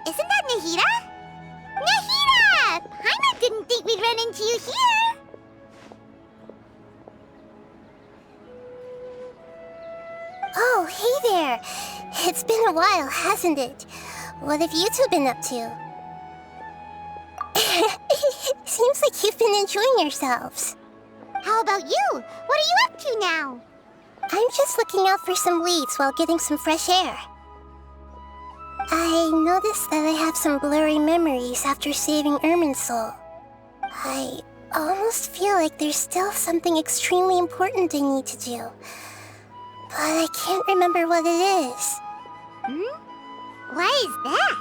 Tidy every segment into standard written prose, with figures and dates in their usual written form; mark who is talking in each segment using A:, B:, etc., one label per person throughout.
A: Isn't that Nahida? Nahida! Paimon didn't think we'd run into you here.
B: Oh, hey there. It's been a while, hasn't it? What have you two been up to? Seems like you've been enjoying yourselves.
A: How about you? What are you up to now?
B: I'm just looking out for some leads while getting some fresh air. I noticed that I have some blurry memories after saving Ermin's soul. I almost feel like there's still something extremely important I need to do. But I can't remember what it is.
A: Why is that?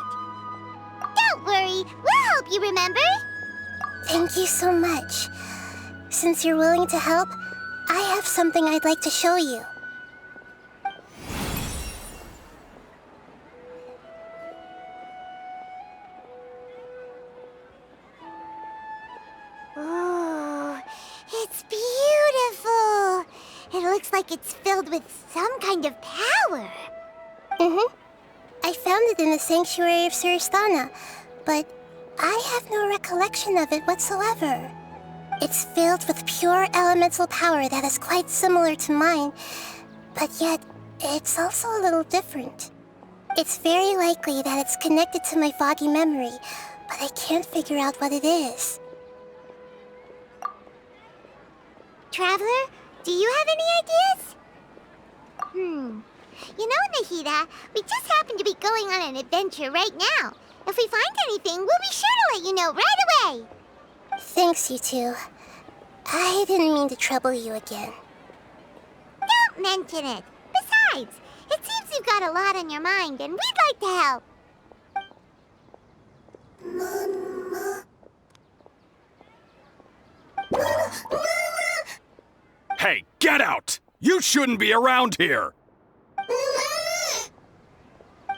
A: Don't worry, we'll help you remember.
B: Thank you so much. Since you're willing to help, I have something I'd like to show you.
A: Oh, it's beautiful. It looks like it's filled with some kind of power.
B: I found it in the sanctuary of Suristana, but I have no recollection of it whatsoever. It's filled with pure elemental power that is quite similar to mine, but yet it's also a little different. It's very likely that it's connected to my foggy memory, but I can't figure out what it is.
A: Traveler, do you have any ideas? You know, Nahida, we just happen to be going on an adventure right now. If we find anything, we'll be sure to let you know right away.
B: Thanks, you two. I didn't mean to trouble you again.
A: Don't mention it. Besides, it seems you've got a lot on your mind, and we'd like to help.
C: Hey, get out! You shouldn't be around here!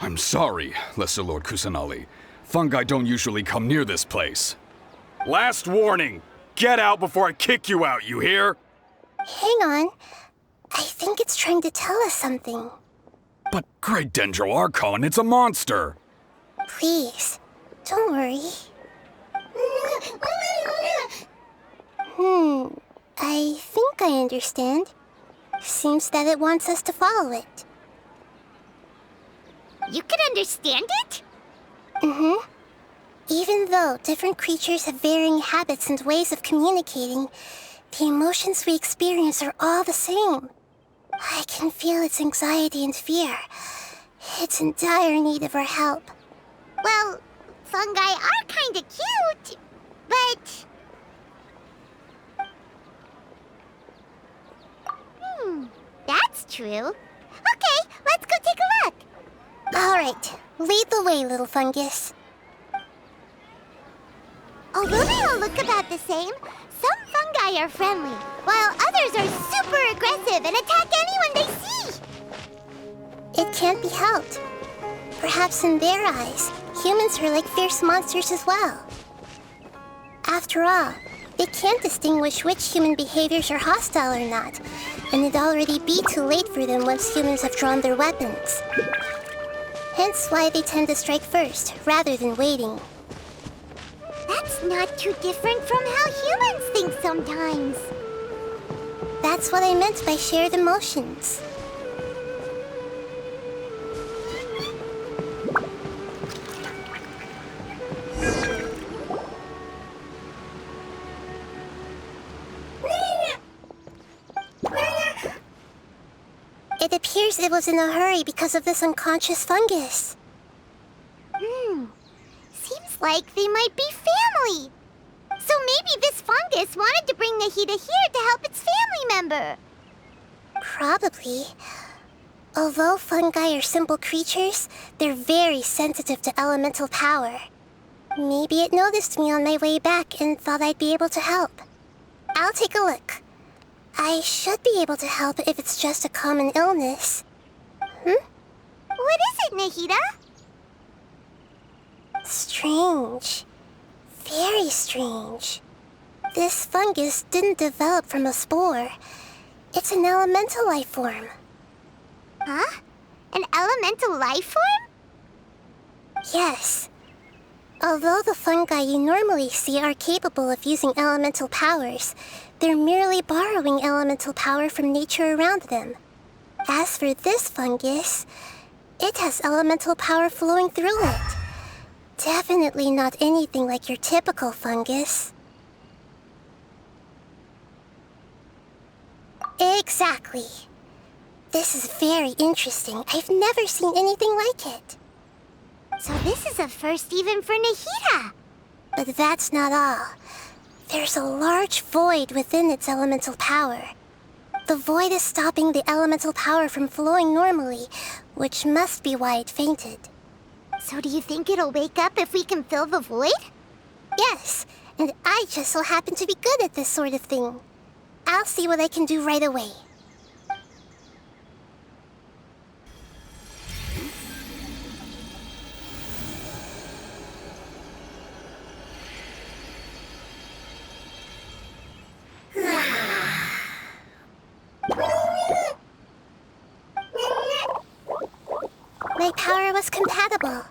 C: I'm sorry, Lesser Lord Kusanali. Fungi don't usually come near this place. Last warning! Get out before I kick you out, you hear?
B: Hang on. I think it's trying to tell us something.
C: But Great Dendro Archon, it's a monster!
B: Please, don't worry. I think I understand. Seems that it wants us to follow it.
A: You can understand it?
B: Even though different creatures have varying habits and ways of communicating, the emotions we experience are all the same. I can feel its anxiety and fear. It's in dire need of our help.
A: Well, fungi are kinda cute, but... that's true. Okay, let's go take a look.
B: All right, lead the way, little fungus.
A: Although they all look about the same, some fungi are friendly, while others are super aggressive and attack anyone they see.
B: It can't be helped. Perhaps in their eyes, humans are like fierce monsters as well. After all, they can't distinguish which human behaviors are hostile or not, and it'd already be too late for them once humans have drawn their weapons. Hence why they tend to strike first, rather than waiting.
A: That's not too different from how humans think sometimes.
B: That's what I meant by shared emotions. It appears it was in a hurry because of this unconscious fungus.
A: Seems like they might be family. So maybe this fungus wanted to bring Nahida here to help its family family member.
B: Probably. Although fungi are simple creatures, they're very sensitive to elemental power. Maybe it noticed me on my way back and thought I'd be able to help. I'll take a look. I should be able to help if it's just a common illness.
A: What is it, Nahida?
B: Strange. Very strange. This fungus didn't develop from a spore. It's an elemental life form.
A: Huh? An elemental life form?
B: Yes. Although the fungi you normally see are capable of using elemental powers, they're merely borrowing elemental power from nature around them. As for this fungus, it has elemental power flowing through it. Definitely not anything like your typical fungus. Exactly. This is very interesting. I've never seen anything like it.
A: So this is a first even for Nahida.
B: But that's not all. There's a large void within its elemental power. The void is stopping the elemental power from flowing normally, which must be why it fainted.
A: So do you think it'll wake up if we can fill the void?
B: Yes, and I just so happen to be good at this sort of thing. I'll see what I can do right away. My power was compatible.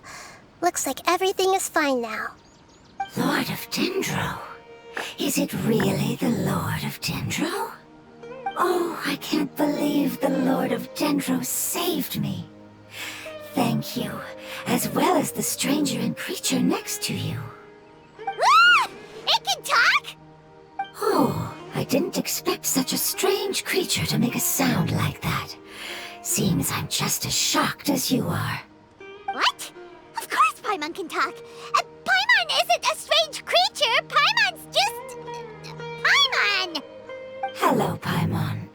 B: Looks like everything is fine now.
D: Lord of Dendro? Is it really the Lord of Dendro? Oh, I can't believe the Lord of Dendro saved me. Thank you, as well as the stranger and creature next to you.
A: Ah! It can talk?
D: Oh, I didn't expect such a strange creature to make a sound like that. Seems I'm just as shocked as you are.
A: What? Of course Paimon can talk. Paimon isn't a strange creature. Paimon's just... Paimon!
D: Hello, Paimon.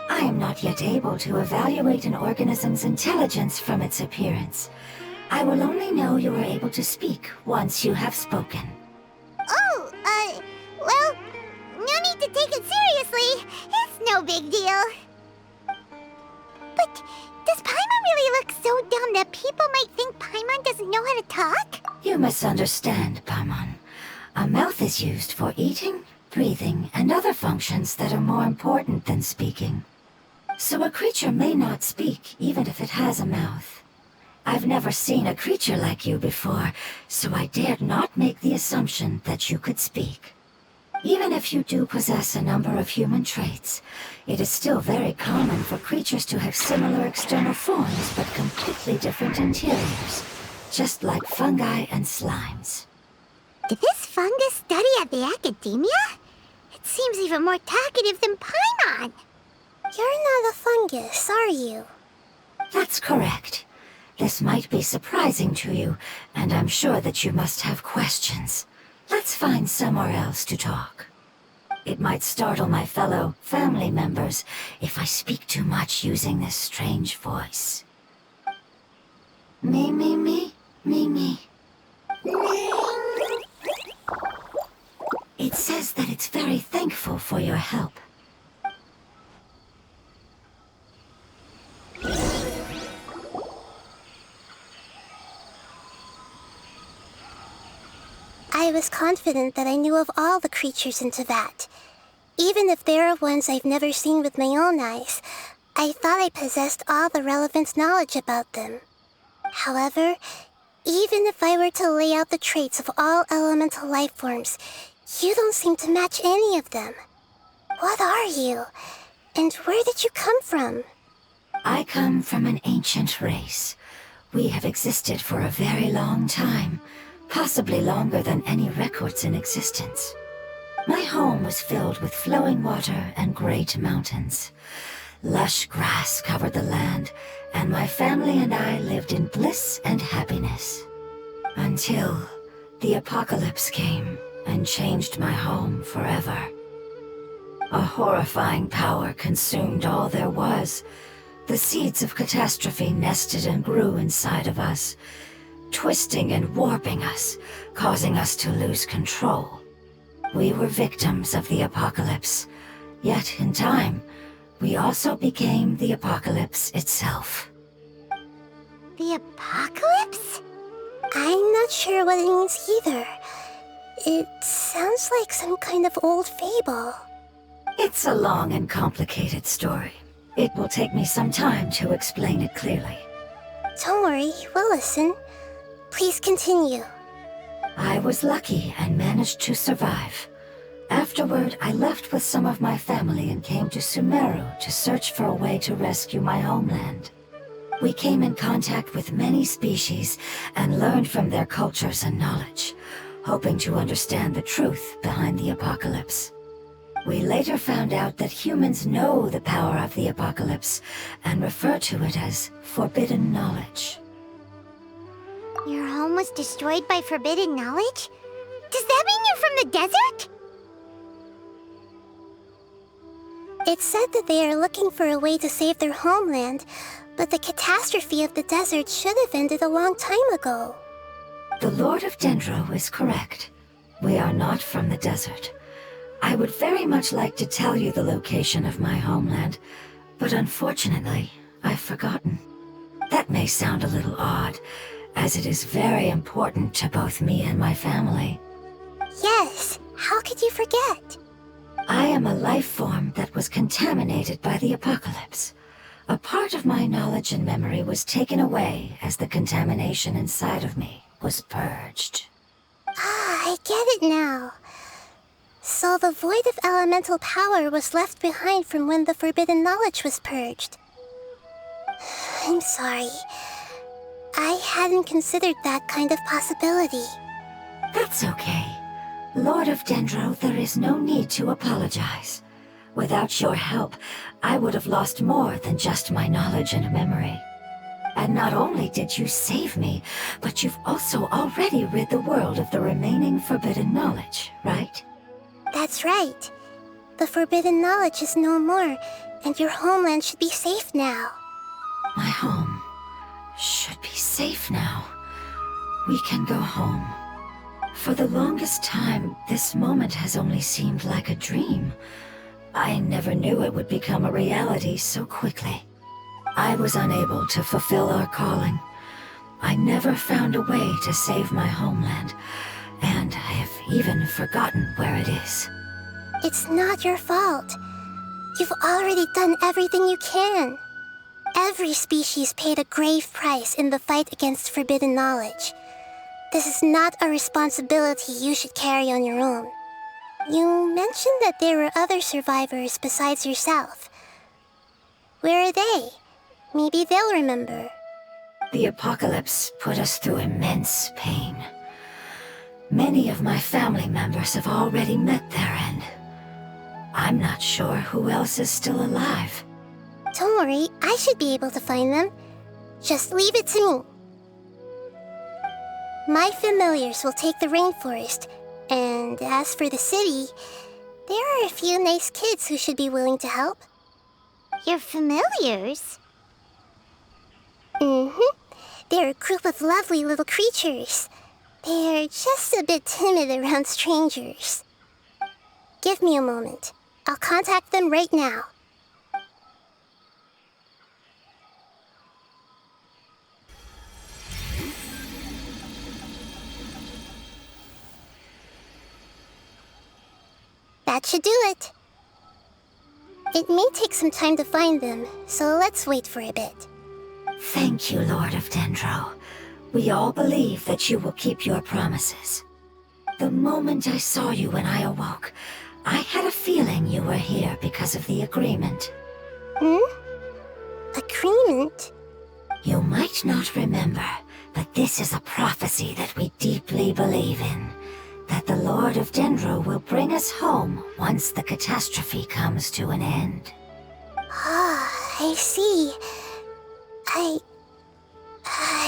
D: I am not yet able to evaluate an organism's intelligence from its appearance. I will only know you are able to speak once you have spoken.
A: Oh, well, no need to take it seriously. It's no big deal. But does Paimon really look so dumb that people might think Paimon doesn't know how to talk?
D: You misunderstand, Paimon. A mouth is used for eating, breathing, and other functions that are more important than speaking. So a creature may not speak, even if it has a mouth. I've never seen a creature like you before, so I dared not make the assumption that you could speak. Even if you do possess a number of human traits, it is still very common for creatures to have similar external forms but completely different interiors, just like fungi and slimes.
A: Did this fungus study at the academia? It seems even more talkative than Paimon.
B: You're not a fungus, are you?
D: That's correct. This might be surprising to you, and I'm sure that you must have questions. Let's find somewhere else to talk. It might startle my fellow family members if I speak too much using this strange voice. Me, me, me, me, me. It says that it's very thankful for your help.
B: I was confident that I knew of all the creatures in Teyvat. Even if there are ones I've never seen with my own eyes, I thought I possessed all the relevant knowledge about them. However, even if I were to lay out the traits of all elemental life forms, you don't seem to match any of them. What are you? And where did you come from?
D: I come from an ancient race. We have existed for a very long time, possibly longer than any records in existence. My home was filled with flowing water and great mountains. Lush grass covered the land, and my family and I lived in bliss and happiness. Until the apocalypse came and changed my home forever. A horrifying power consumed all there was. The seeds of catastrophe nested and grew inside of us, twisting and warping us, causing us to lose control. We were victims of the apocalypse, yet in time, we also became the apocalypse itself.
A: The apocalypse?
B: I'm not sure what it means either. It sounds like some kind of old fable.
D: It's a long and complicated story. It will take me some time to explain it clearly.
B: Don't worry, we'll listen. Please continue.
D: I was lucky and managed to survive. Afterward, I left with some of my family and came to Sumeru to search for a way to rescue my homeland. We came in contact with many species and learned from their cultures and knowledge, hoping to understand the truth behind the apocalypse. We later found out that humans know the power of the apocalypse and refer to it as forbidden knowledge.
A: Your home was destroyed by forbidden knowledge? Does that mean you're from the desert?
B: It's said that they are looking for a way to save their homeland, but the catastrophe of the desert should have ended a long time ago.
D: The Lord of Dendro is correct. We are not from the desert. I would very much like to tell you the location of my homeland, but unfortunately, I've forgotten. That may sound a little odd, as it is very important to both me and my family.
B: Yes, how could you forget?
D: I am a life form that was contaminated by the apocalypse. A part of my knowledge and memory was taken away as the contamination inside of me was purged.
B: Ah, I get it now. So the void of elemental power was left behind from when the forbidden knowledge was purged. I'm sorry. I hadn't considered that kind of possibility.
D: That's okay. Lord of Dendro, there is no need to apologize. Without your help, I would have lost more than just my knowledge and memory. And not only did you save me, but you've also already rid the world of the remaining forbidden knowledge, right?
B: That's right. The forbidden knowledge is no more, and your homeland should be safe now.
D: My home should be safe now. We can go home. For the longest time, this moment has only seemed like a dream. I never knew it would become a reality so quickly. I was unable to fulfill our calling. I never found a way to save my homeland, and I have even forgotten where it is.
B: It's not your fault. You've already done everything you can. Every species paid a grave price in the fight against forbidden knowledge. This is not a responsibility you should carry on your own. You mentioned that there were other survivors besides yourself. Where are they? Maybe they'll remember.
D: The apocalypse put us through immense pain. Many of my family members have already met their end. I'm not sure who else is still alive.
B: Don't worry, I should be able to find them. Just leave it to me. My familiars will take the rainforest, and as for the city, there are a few nice kids who should be willing to help.
A: Your familiars?
B: Mm-hmm. They're a group of lovely little creatures. They're just a bit timid around strangers. Give me a moment. I'll contact them right now. That should do it. It may take some time to find them, so let's wait for a bit.
D: Thank you, Lord of Dendro. We all believe that you will keep your promises. The moment I saw you when I awoke, I had a feeling you were here because of the agreement.
B: Agreement?
D: You might not remember, but this is a prophecy that we deeply believe in. That the Lord of Dendro will bring us home once the catastrophe comes to an end.
B: Ah, I see.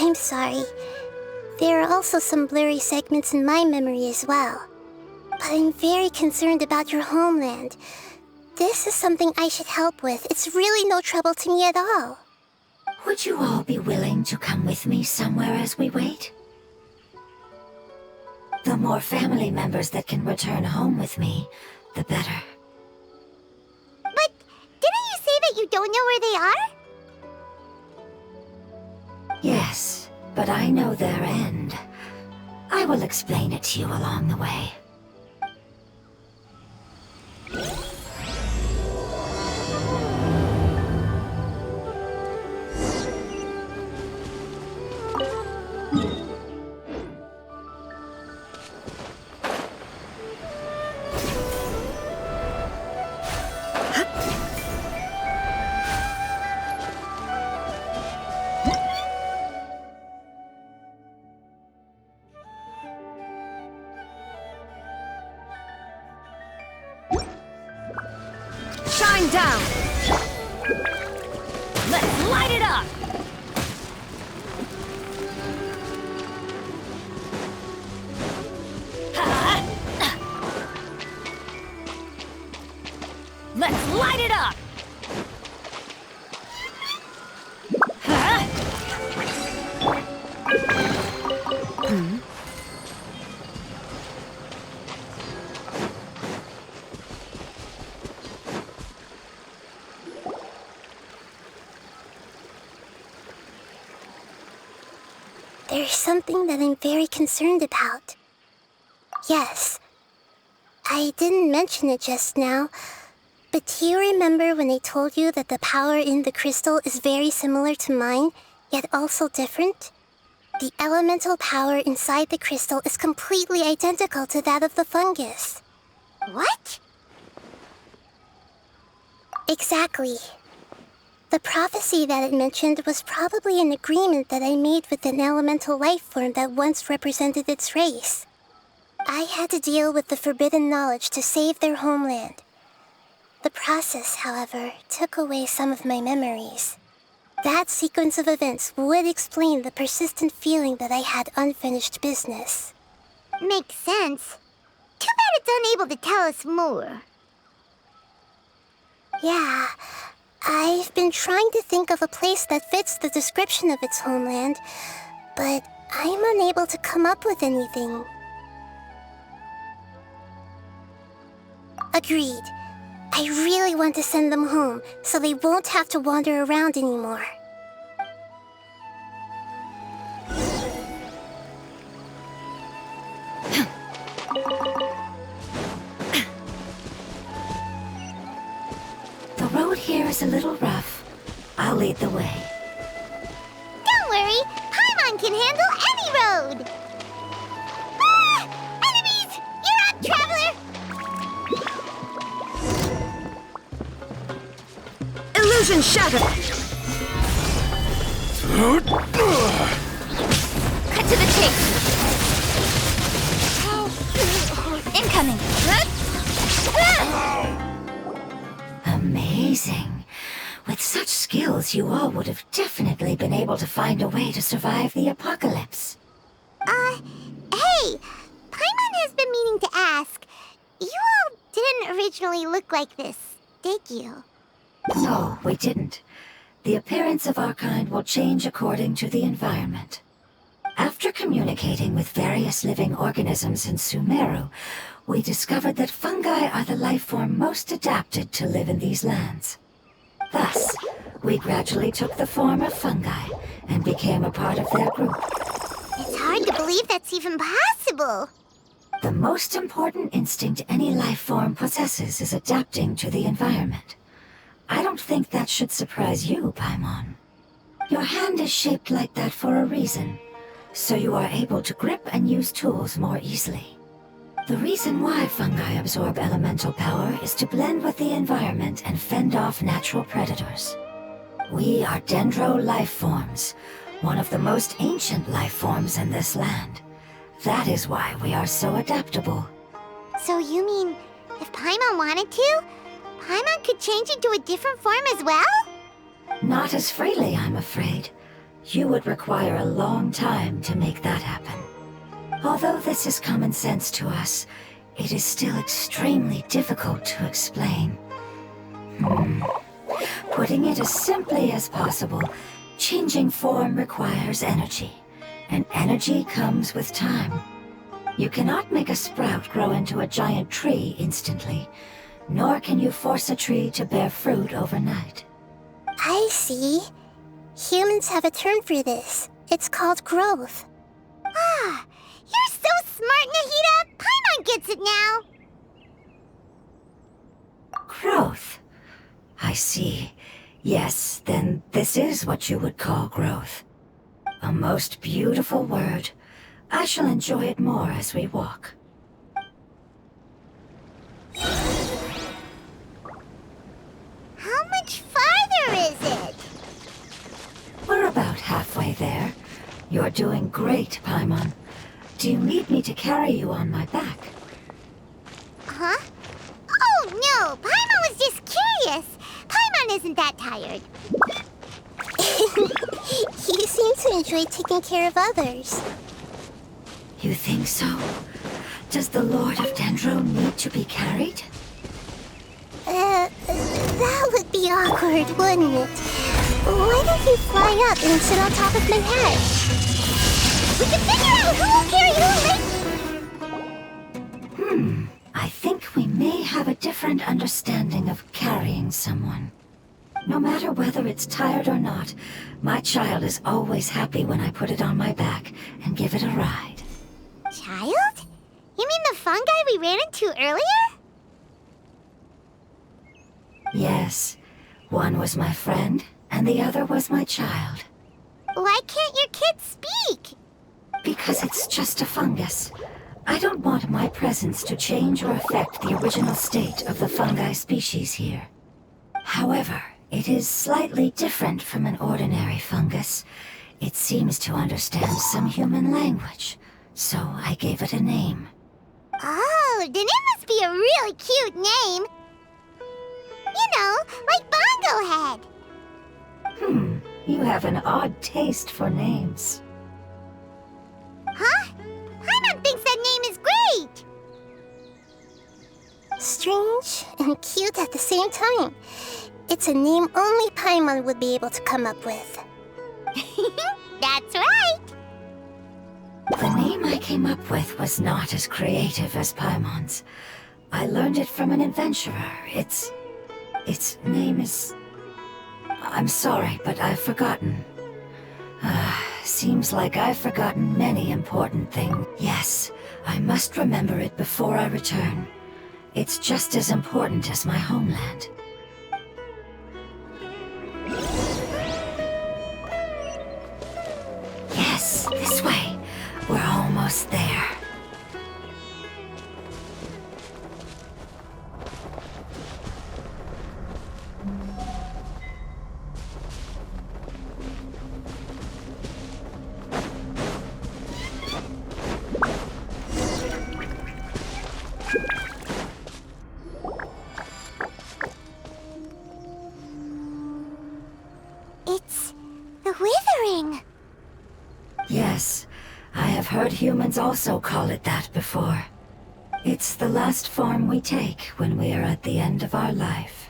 B: I'm sorry. There are also some blurry segments in my memory as well. But I'm very concerned about your homeland. this is something I should help with. It's really no trouble to me at all.
D: Would you all be willing to come with me somewhere as we wait? The more family members that can return home with me, the better.
A: But didn't you say that you don't know where they are?
D: Yes, but I know their end. I will explain it to you along the way.
E: Shine down! Let's light it up! Let's light it up!
B: There's something that I'm very concerned about. Yes, I didn't mention it just now, but do you remember when I told you that the power in the crystal is very similar to mine, yet also different? The elemental power inside the crystal is completely identical to that of the fungus.
A: What?
B: Exactly. The prophecy that it mentioned was probably an agreement that I made with an elemental life form that once represented its race. I had to deal with the forbidden knowledge to save their homeland. The process, however, took away some of my memories. That sequence of events would explain the persistent feeling that I had unfinished business.
A: Makes sense. Too bad it's unable to tell us more.
B: Yeah, I've been trying to think of a place that fits the description of its homeland, but I'm unable to come up with anything. Agreed. I really want to send them home, so they won't have to wander around anymore.
D: The road here is a little rough. I'll lead the way.
A: Don't worry, Paimon can handle any road! Ah! Enemies! You're up, traveler!
E: Illusion shattered!
A: Cut to the chase! Incoming!
D: Amazing. With such skills, you all would have definitely been able to find a way to survive the apocalypse.
A: Hey! Paimon has been meaning to ask. You all didn't originally look like this, did you?
D: No, we didn't. The appearance of our kind will change according to the environment. After communicating with various living organisms in Sumeru, we discovered that fungi are the life form most adapted to live in these lands. Thus, we gradually took the form of fungi and became a part of their group.
A: It's hard to believe that's even possible.
D: The most important instinct any life form possesses is adapting to the environment. I don't think that should surprise you, Paimon. Your hand is shaped like that for a reason, so you are able to grip and use tools more easily. The reason why fungi absorb elemental power is to blend with the environment and fend off natural predators. We are dendro life forms, one of the most ancient life forms in this land. That is why we are so adaptable.
A: So you mean, if Paimon wanted to, Paimon could change into a different form as well?
D: Not as freely, I'm afraid. You would require a long time to make that happen. Although this is common sense to us, it is still extremely difficult to explain. Putting it as simply as possible, changing form requires energy, and energy comes with time. You cannot make a sprout grow into a giant tree instantly, nor can you force a tree to bear fruit overnight.
B: I see. Humans have a term for this. It's called growth.
A: Ah, you're so smart, Nahida! Paimon gets it now!
D: Growth. I see. Yes, then this is what you would call growth. A most beautiful word. I shall enjoy it more as we walk.
A: How much farther is it?
D: We're about halfway there. You're doing great, Paimon. Do you need me to carry you on my back?
A: Huh? Oh, no! Paimon was just curious! Paimon isn't that tired.
B: You seem to enjoy taking care of others.
D: You think so? Does the Lord of Dendro need to be carried?
B: That would be awkward, wouldn't it? Why don't you fly up and sit on top of my head?
A: We can figure out who will carry who later!
D: I think we may have a different understanding of carrying someone. No matter whether it's tired or not, my child is always happy when I put it on my back and give it a ride.
A: Child? You mean the fungi we ran into earlier?
D: Yes, one was my friend, and the other was my child.
A: Why can't your kid speak?
D: Because it's just a fungus. I don't want my presence to change or affect the original state of the fungi species here. However, it is slightly different from an ordinary fungus. It seems to understand some human language, so I gave it a name.
A: Oh, then it must be a really cute name. You know, like Bongo Head.
D: You have an odd taste for names.
A: Huh? Paimon thinks that name is great.
B: Strange and cute at the same time. It's a name only Paimon would be able to come up with.
A: That's right.
D: The name I came up with was not as creative as Paimon's. I learned it from an adventurer. Its name is... I'm sorry, but I've forgotten. Seems like I've forgotten many important things. Yes, I must remember it before I return. It's just as important as my homeland. Yes, this way. We're almost there.
A: It's the withering.
D: Yes, I have heard humans also call it that before. It's the last form we take when we are at the end of our life.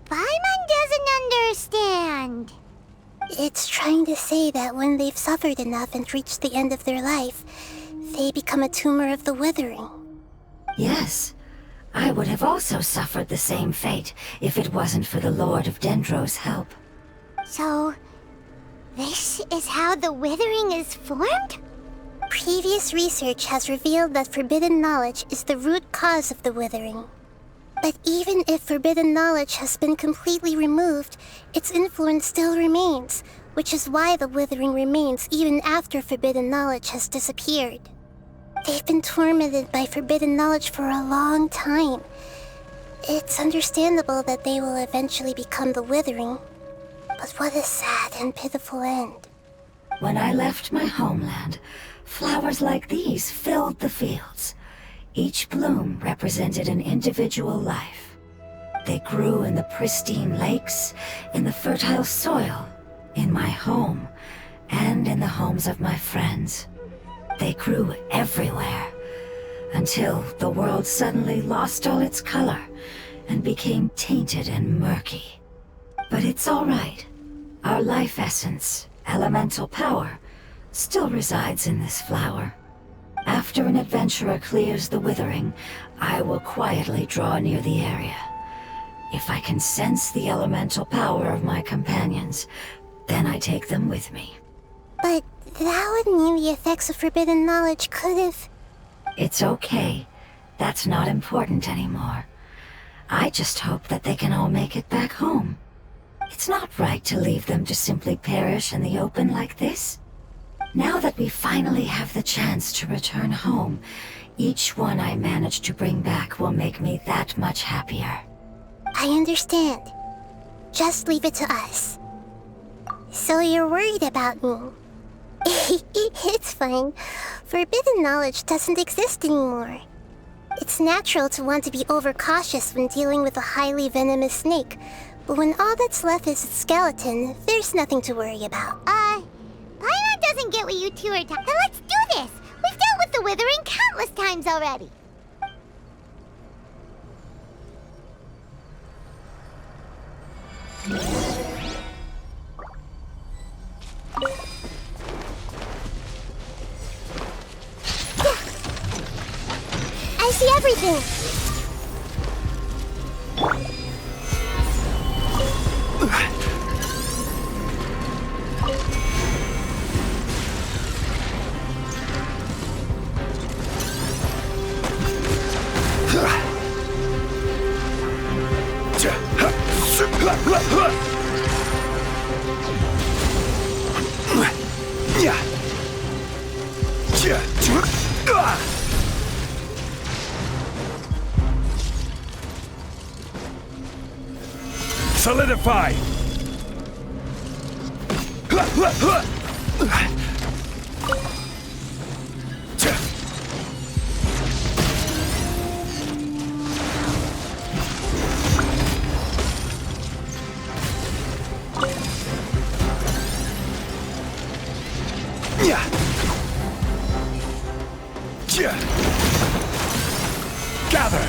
A: Paimon doesn't understand.
B: It's trying to say that when they've suffered enough and reached the end of their life, they become a tumor of the withering.
D: Yes, I would have also suffered the same fate if it wasn't for the Lord of Dendro's help.
A: So, this is how the withering is formed?
B: Previous research has revealed that forbidden knowledge is the root cause of the withering. But even if forbidden knowledge has been completely removed, its influence still remains, which is why the withering remains even after forbidden knowledge has disappeared. They've been tormented by forbidden knowledge for a long time. It's understandable that they will eventually become the withering. But what a sad and pitiful end.
D: When I left my homeland, flowers like these filled the fields. Each bloom represented an individual life. They grew in the pristine lakes, in the fertile soil, in my home, and in the homes of my friends. They grew everywhere. until the world suddenly lost all its color and became tainted and murky. But it's all right. Our life essence, elemental power, still resides in this flower. After an adventurer clears the withering, I will quietly draw near the area. If I can sense the elemental power of my companions, then I take them with me.
B: But that would mean the effects of forbidden knowledge could have...
D: It's okay. That's not important anymore. I just hope that they can all make it back home. It's not right to leave them to simply perish in the open like this. Now that we finally have the chance to return home, each one I manage to bring back will make me that much happier.
B: I understand. Just leave it to us. So you're worried about me? It's fine. Forbidden knowledge doesn't exist anymore. It's natural to want to be overcautious when dealing with a highly venomous snake, but when all that's left is its skeleton, there's nothing to worry about.
A: Paimon doesn't get what you two are talking. Then let's do this! We've dealt with the withering countless times already.
B: I see everything!
C: Solidify! Gather!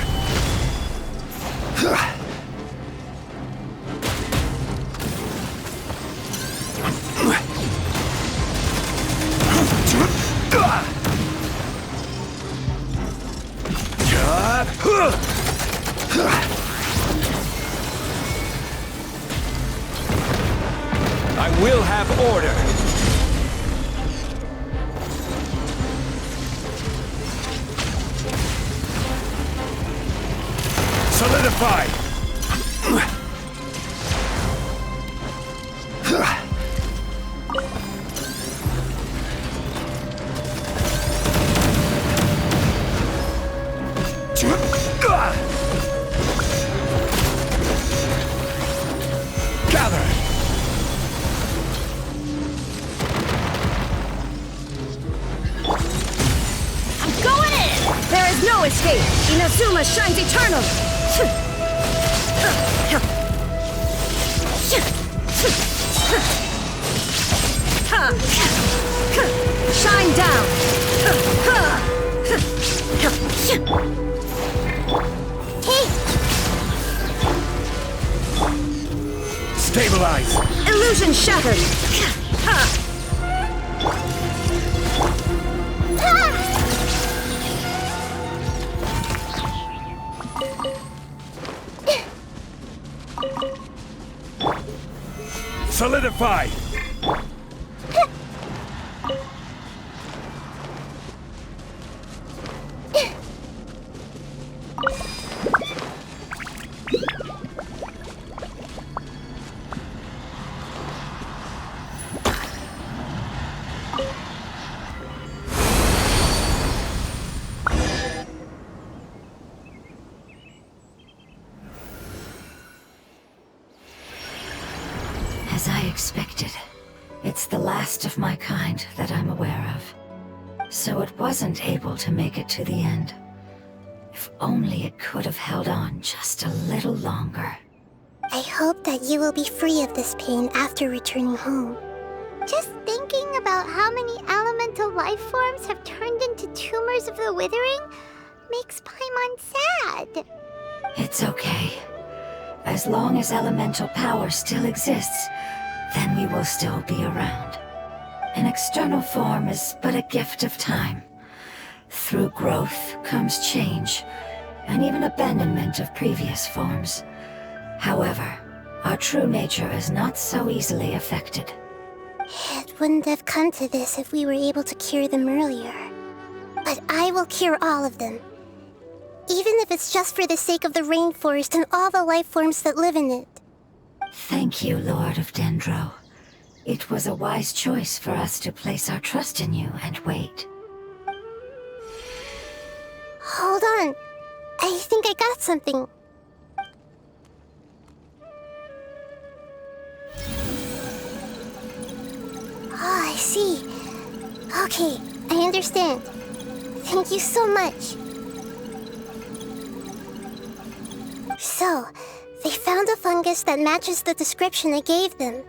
C: I will have order. Solidify! Gather!
E: I'm going in! There is no escape! Inazuma shines eternal! Shine down!
C: Stabilize!
E: Illusion shattered!
C: Solidify!
D: As I expected, it's the last of my kind that I'm aware of. So it wasn't able to make it to the end. If only it could have held on just a little longer.
B: I hope that you will be free of this pain after returning home.
A: Just thinking about how many elemental life forms have turned into tumors of the withering makes Paimon sad.
D: It's okay. As long as elemental power still exists, then we will still be around. An external form is but a gift of time. Through growth comes change, and even abandonment of previous forms. However, our true nature is not so easily affected.
B: It wouldn't have come to this if we were able to cure them earlier. But I will cure all of them. Even if it's just for the sake of the rainforest and all the life forms that live in it.
D: Thank you, Lord of Dendro. It was a wise choice for us to place our trust in you and wait.
B: Hold on. I think I got something. Oh, I see. Okay, I understand. Thank you so much. So, they found a fungus that matches the description I gave them.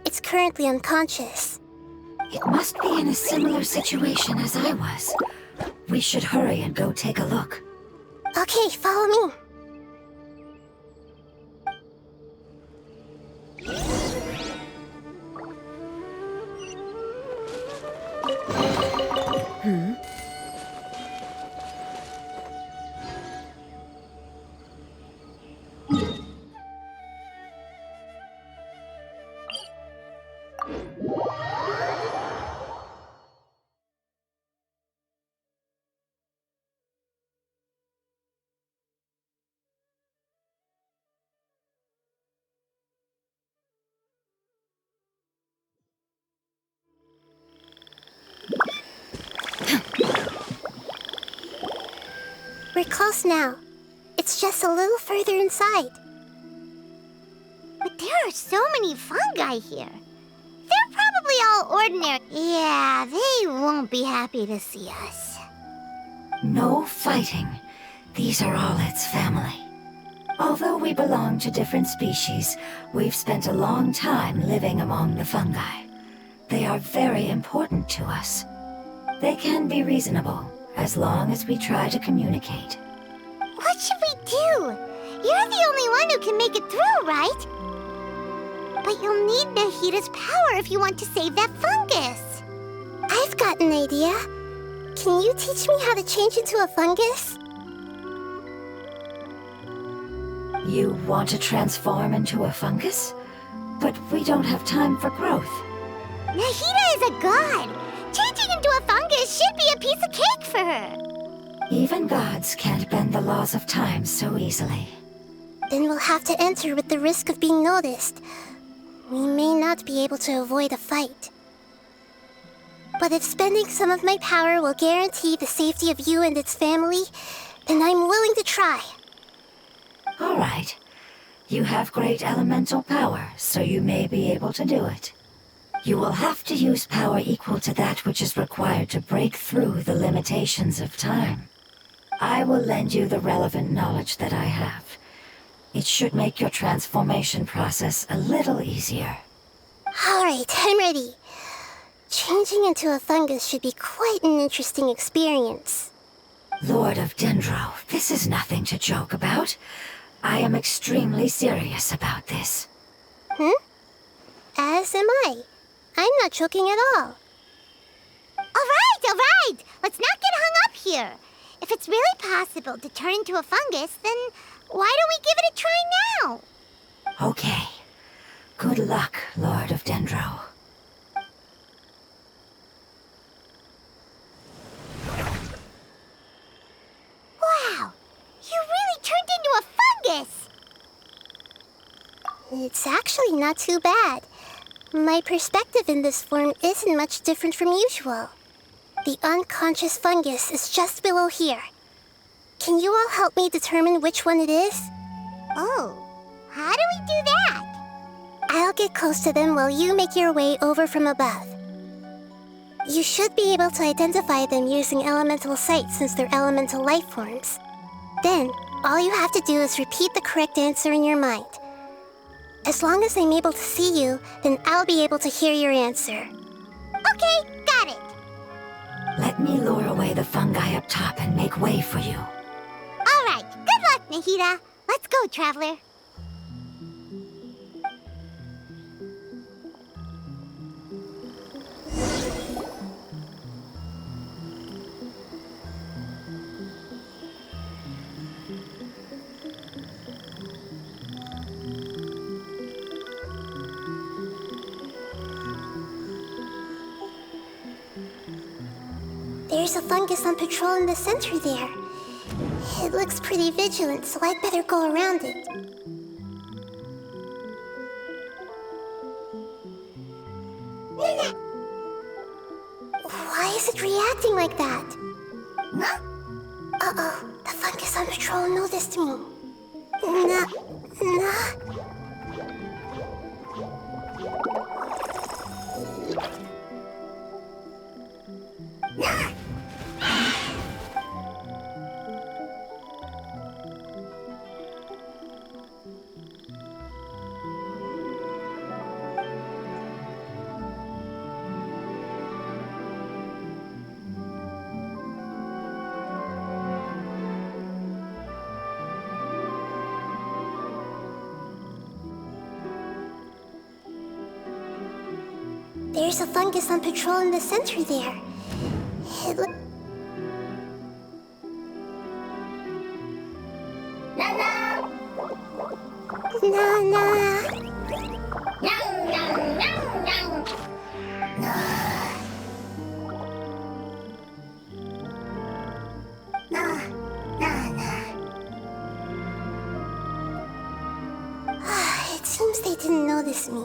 B: It's currently unconscious.
D: It must be in a similar situation as I was. We should hurry and go take a look.
B: Okay, follow me. We're close now. It's just a little further inside.
A: But there are so many fungi here. They're probably all ordinary. Yeah, they won't be happy to see us.
D: No fighting. These are all its family. Although we belong to different species, we've spent a long time living among the fungi. They are very important to us. They can be reasonable, as long as we try to communicate.
A: What should we do? You're the only one who can make it through, right? But you'll need Nahida's power if you want to save that fungus.
B: I've got an idea. Can you teach me how to change into a fungus?
D: You want to transform into a fungus? But we don't have time for growth.
A: Nahida is a god. Changing into a fungus should be a piece of cake for her.
D: Even gods can't bend the laws of time so easily.
B: Then we'll have to enter with the risk of being noticed. We may not be able to avoid a fight. But if spending some of my power will guarantee the safety of you and its family, then I'm willing to try.
D: All right. You have great elemental power, so you may be able to do it. You will have to use power equal to that which is required to break through the limitations of time. I will lend you the relevant knowledge that I have. It should make your transformation process a little easier.
B: All right, I'm ready. Changing into a fungus should be quite an interesting experience.
D: Lord of Dendro, this is nothing to joke about. I am extremely serious about this.
B: As am I. I'm not joking at all.
A: All right. Let's not get hung up here. If it's really possible to turn into a fungus, then why don't we give it a try now?
D: Okay. Good luck, Lord of Dendro.
A: Wow, you really turned into a fungus!
B: It's actually not too bad. My perspective in this form isn't much different from usual. The unconscious fungus is just below here. Can you all help me determine which one it is?
A: Oh, how do we do that?
B: I'll get close to them while you make your way over from above. You should be able to identify them using elemental sight since they're elemental life forms. Then, all you have to do is repeat the correct answer in your mind. As long as I'm able to see you, then I'll be able to hear your answer.
A: Okay, got it.
D: Let me lure away the fungi up top and make way for you.
A: Nahida, let's go, Traveler.
B: There's a fungus on patrol in the center there. It looks pretty vigilant, so I'd better go around it. Why is it reacting like that? Uh-oh, the fungus on patrol noticed me. There's a fungus on patrol in the center there. It looks... It seems they didn't notice me.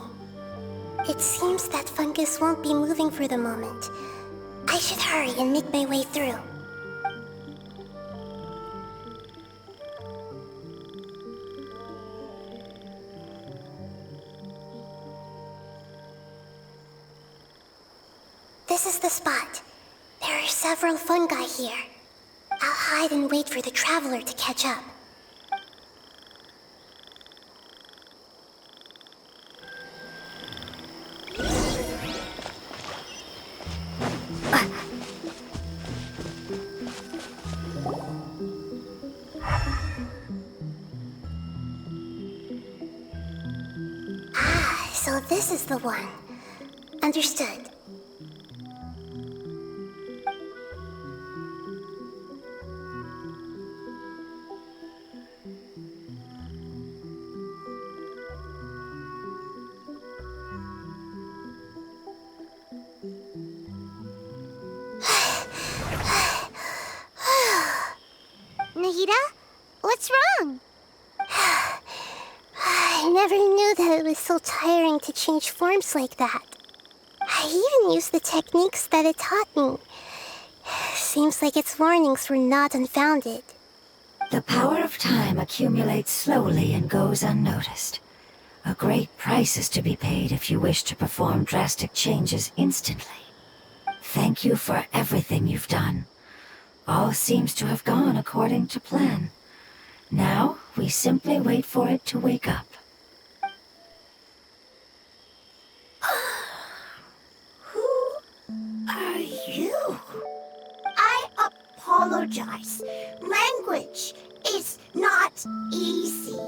B: It seems that fungus won't be moving for the moment. I should hurry and make my way through. This is the spot. There are several fungi here. I'll hide and wait for the traveler to catch up. So this is the one. Understood.
A: Nahida, what's wrong?
B: I never knew that it was so tiring to change forms like that. I even used the techniques that it taught me. Seems like its warnings were not unfounded.
D: The power of time accumulates slowly and goes unnoticed. A great price is to be paid if you wish to perform drastic changes instantly. Thank you for everything you've done. All seems to have gone according to plan. Now, we simply wait for it to wake up.
F: Who are you? I apologize. Language is not easy.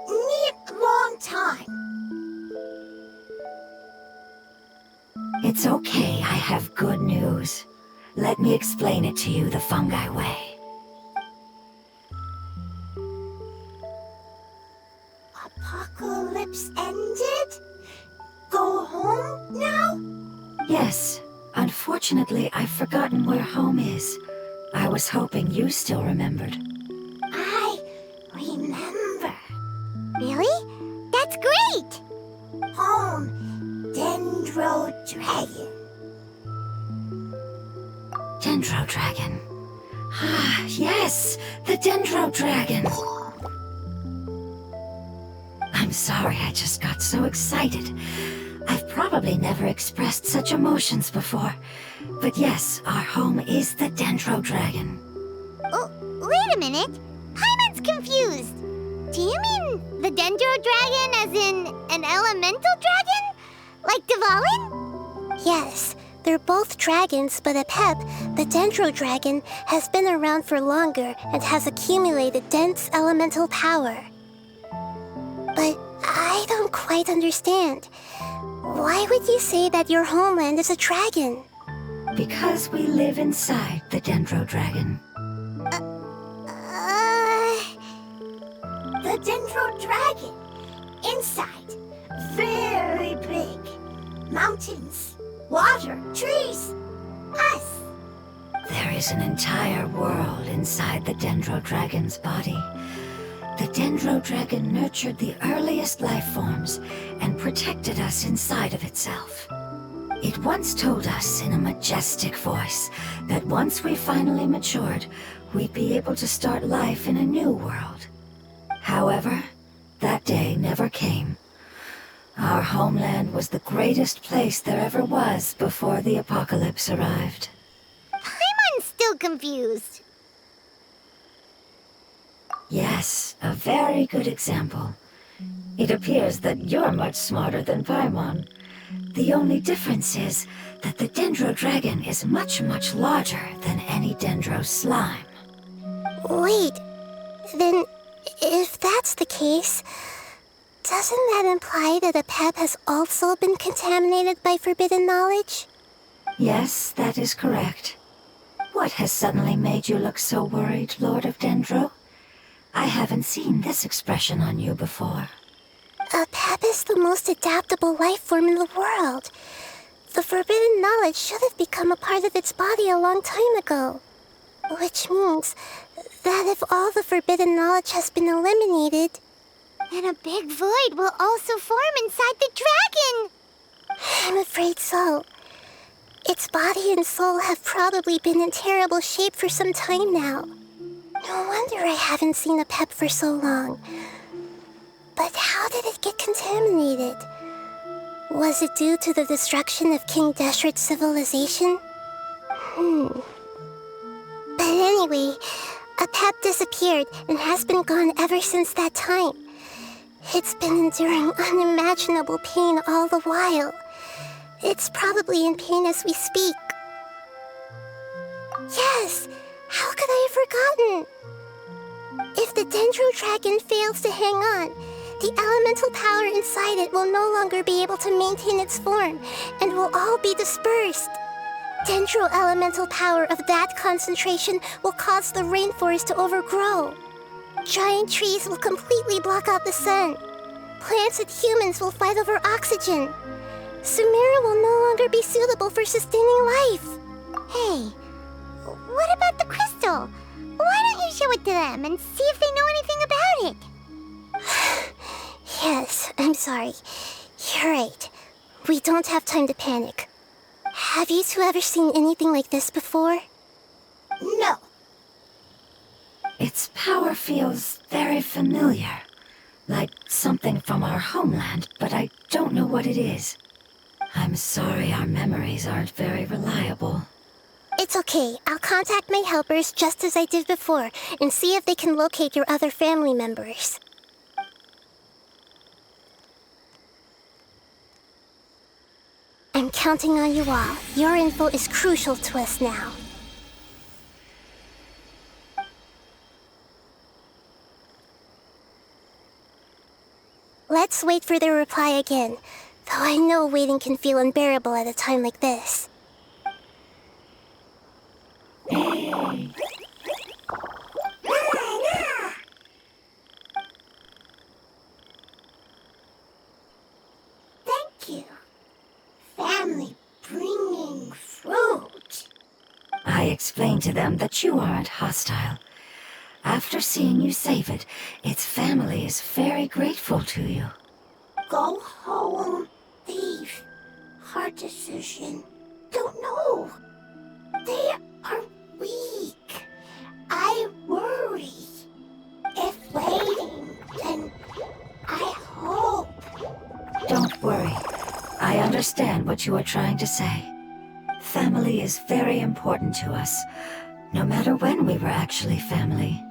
F: Need long time.
D: It's okay, I have good news. Let me explain it to you the fungi way.
F: Apocalypse ended? Go home now?
D: Yes. Unfortunately, I've forgotten where home is. I was hoping you still remembered.
F: I remember.
A: Really? That's great!
F: Home, Dendro Dragon.
D: Dendro Dragon. Ah, yes! The Dendro Dragon! I'm sorry, I just got so excited. I've probably never expressed such emotions before. But yes, our home is the Dendro Dragon.
A: Oh, wait a minute. Paimon's confused. Do you mean the Dendro Dragon as in an elemental dragon? Like Dvalin?
B: Yes, They're both dragons, but Apep, the Dendro Dragon, has been around for longer and has accumulated dense elemental power. But I don't quite understand. Why would you say that your homeland is a dragon?
D: Because we live inside the Dendro Dragon.
F: The Dendro Dragon. Inside. Very big. Mountains. Water. Trees. Us.
D: There is an entire world inside the Dendro Dragon's body. The Dendro Dragon nurtured the earliest life forms and protected us inside of itself. It once told us in a majestic voice that once we finally matured, we'd be able to start life in a new world. However, that day never came. Our homeland was the greatest place there ever was before the apocalypse arrived.
A: Paimon's still confused.
D: Yes, a very good example. It appears that you're much smarter than Paimon. The only difference is that the Dendro Dragon is much, much larger than any Dendro slime.
B: Wait, then if that's the case, doesn't that imply that Apep has also been contaminated by forbidden knowledge?
D: Yes, that is correct. What has suddenly made you look so worried, Lord of Dendro? I haven't seen this expression on you before.
B: Apep is the most adaptable life form in the world. The forbidden knowledge should have become a part of its body a long time ago. Which means that if all the forbidden knowledge has been eliminated,
A: then a big void will also form inside the dragon.
B: I'm afraid so. Its body and soul have probably been in terrible shape for some time now. No wonder I haven't seen Apep for so long. But how did it get contaminated? Was it due to the destruction of King Deshret's civilization? But anyway, Apep disappeared and has been gone ever since that time. It's been enduring unimaginable pain all the while. It's probably in pain as we speak. Yes! How could I have forgotten? If the Dendro Dragon fails to hang on, the elemental power inside it will no longer be able to maintain its form and will all be dispersed. Dendro elemental power of that concentration will cause the rainforest to overgrow. Giant trees will completely block out the sun. Plants and humans will fight over oxygen. Sumeru will no longer be suitable for sustaining life.
A: Hey, what about the crystal? Why don't you show it to them and see if they know anything about it?
B: Yes, I'm sorry. You're right. We don't have time to panic. Have you two ever seen anything like this before?
F: No.
D: Its power feels very familiar. Like something from our homeland, but I don't know what it is. I'm sorry our memories aren't very reliable.
B: It's okay. I'll contact my helpers just as I did before and see if they can locate your other family members. I'm counting on you all. Your info is crucial to us now. Let's wait for their reply again, though I know waiting can feel unbearable at a time like this.
F: Thank you. Family bringing fruit.
D: I explained to them that you aren't hostile. After seeing you save it, its family is very grateful to you.
F: Go home. Leave. Hard decision. Don't know. They are weak. I worry. If waiting, then I hope.
D: Don't worry. I understand what you are trying to say. Family is very important to us, no matter when we were actually family.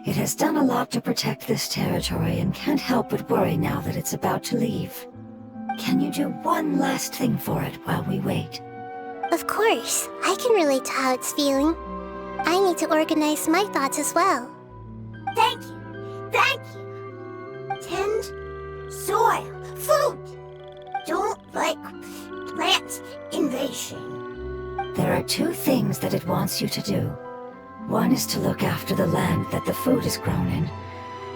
D: It has done a lot to protect this territory and can't help but worry now that it's about to leave. Can you do one last thing for it while we wait?
B: Of course, I can relate to how it's feeling. I need to organize my thoughts as well.
F: Thank you. Thank you. Tend, soil, food. Don't like plant invasion.
D: There are two things that it wants you to do. One is to look after the land that the food is grown in,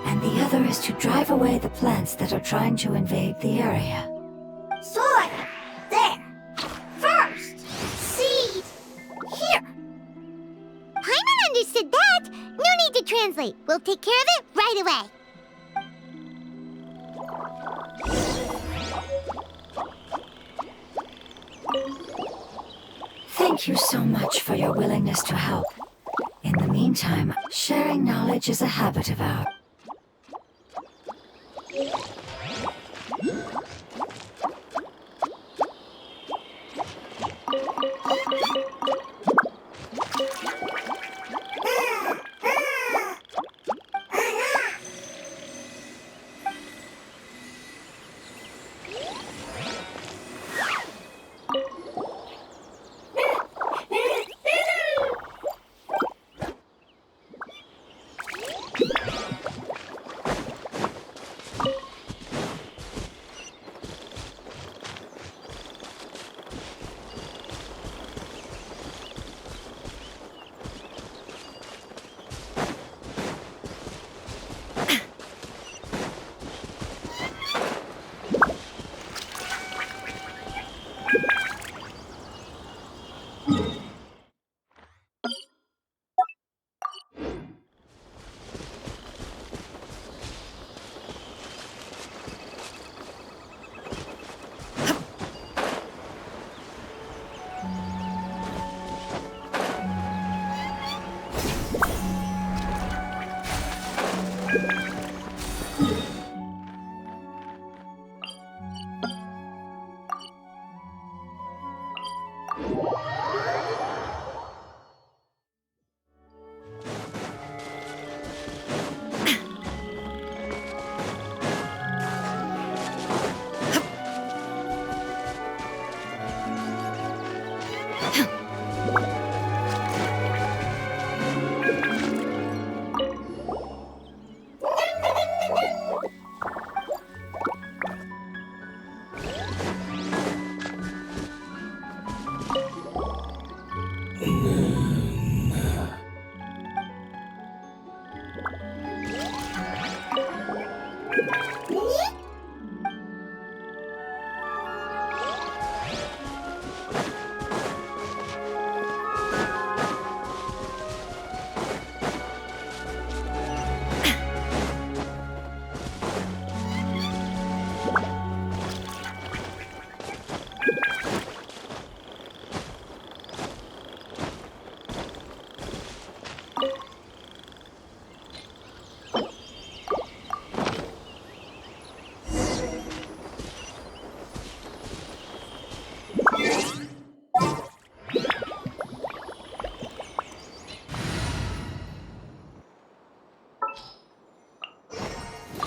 D: and the other is to drive away the plants that are trying to invade the area.
F: Soil. There. First. Seed. Here.
A: Paimon understood that. No need to translate. We'll take care of it right away.
D: Thank you so much for your willingness to help. In the meantime, sharing knowledge is a habit of ours.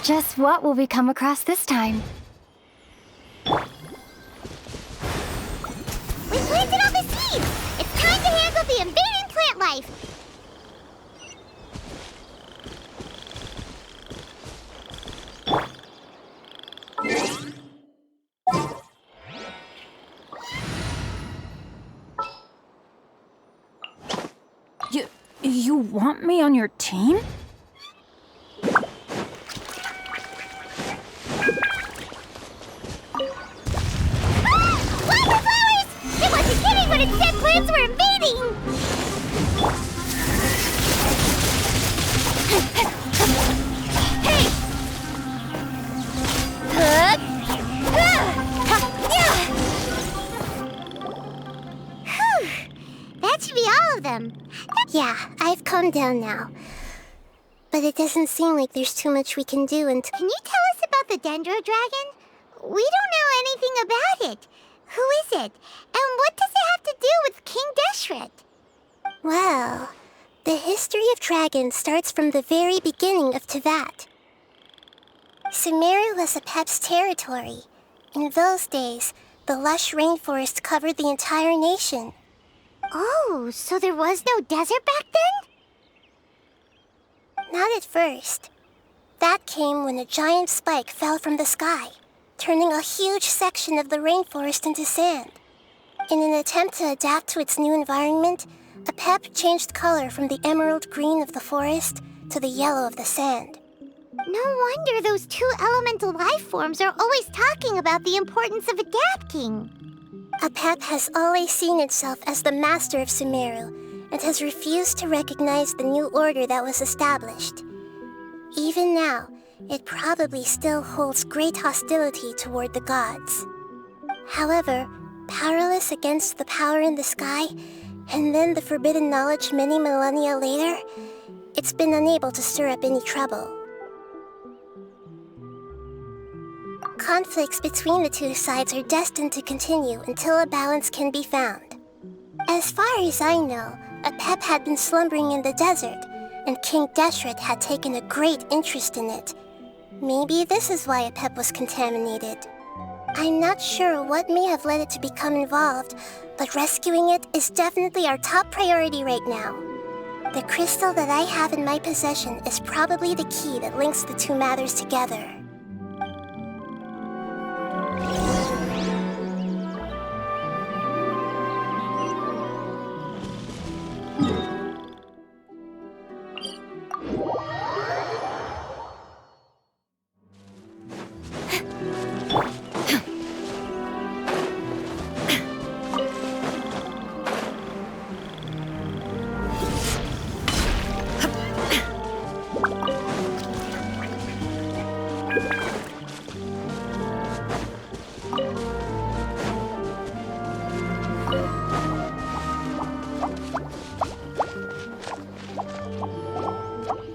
G: Just what will we come across this time?
A: We planted all the seeds! It's time to handle the invading plant life!
G: You want me on your team?
A: Wildflowers! It wasn't kidding when it said plants were invading! Hey! Whew. That should be all of them.
B: Yeah, I've calmed down now. But it doesn't seem like there's too much we can do until...
A: Can you tell us about the Dendro Dragon? We don't know anything about it. Who is it? And what does it have to do with King Deshret?
B: Well, the history of dragons starts from the very beginning of Teyvat. Sumeru was a Pep's territory. In those days, The lush rainforest covered the entire nation.
A: Oh, so there was no desert back then?
B: Not at first. That came when a giant spike fell from the sky, turning a huge section of the rainforest into sand. In an attempt to adapt to its new environment, Apep changed color from the emerald green of the forest to the yellow of the sand.
A: No wonder those two elemental life forms are always talking about the importance of adapting.
B: Apep has always seen itself as the master of Sumeru and has refused to recognize the new order that was established. Even now, it probably still holds great hostility toward the gods. However, powerless against the power in the sky, and then the forbidden knowledge many millennia later, it's been unable to stir up any trouble. Conflicts between the two sides are destined to continue until a balance can be found. As far as I know, Apep had been slumbering in the desert, and King Deshret had taken a great interest in it. Maybe this is why Apep was contaminated. I'm not sure what may have led it to become involved, but rescuing it is definitely our top priority right now. The crystal that I have in my possession is probably the key that links the two matters together.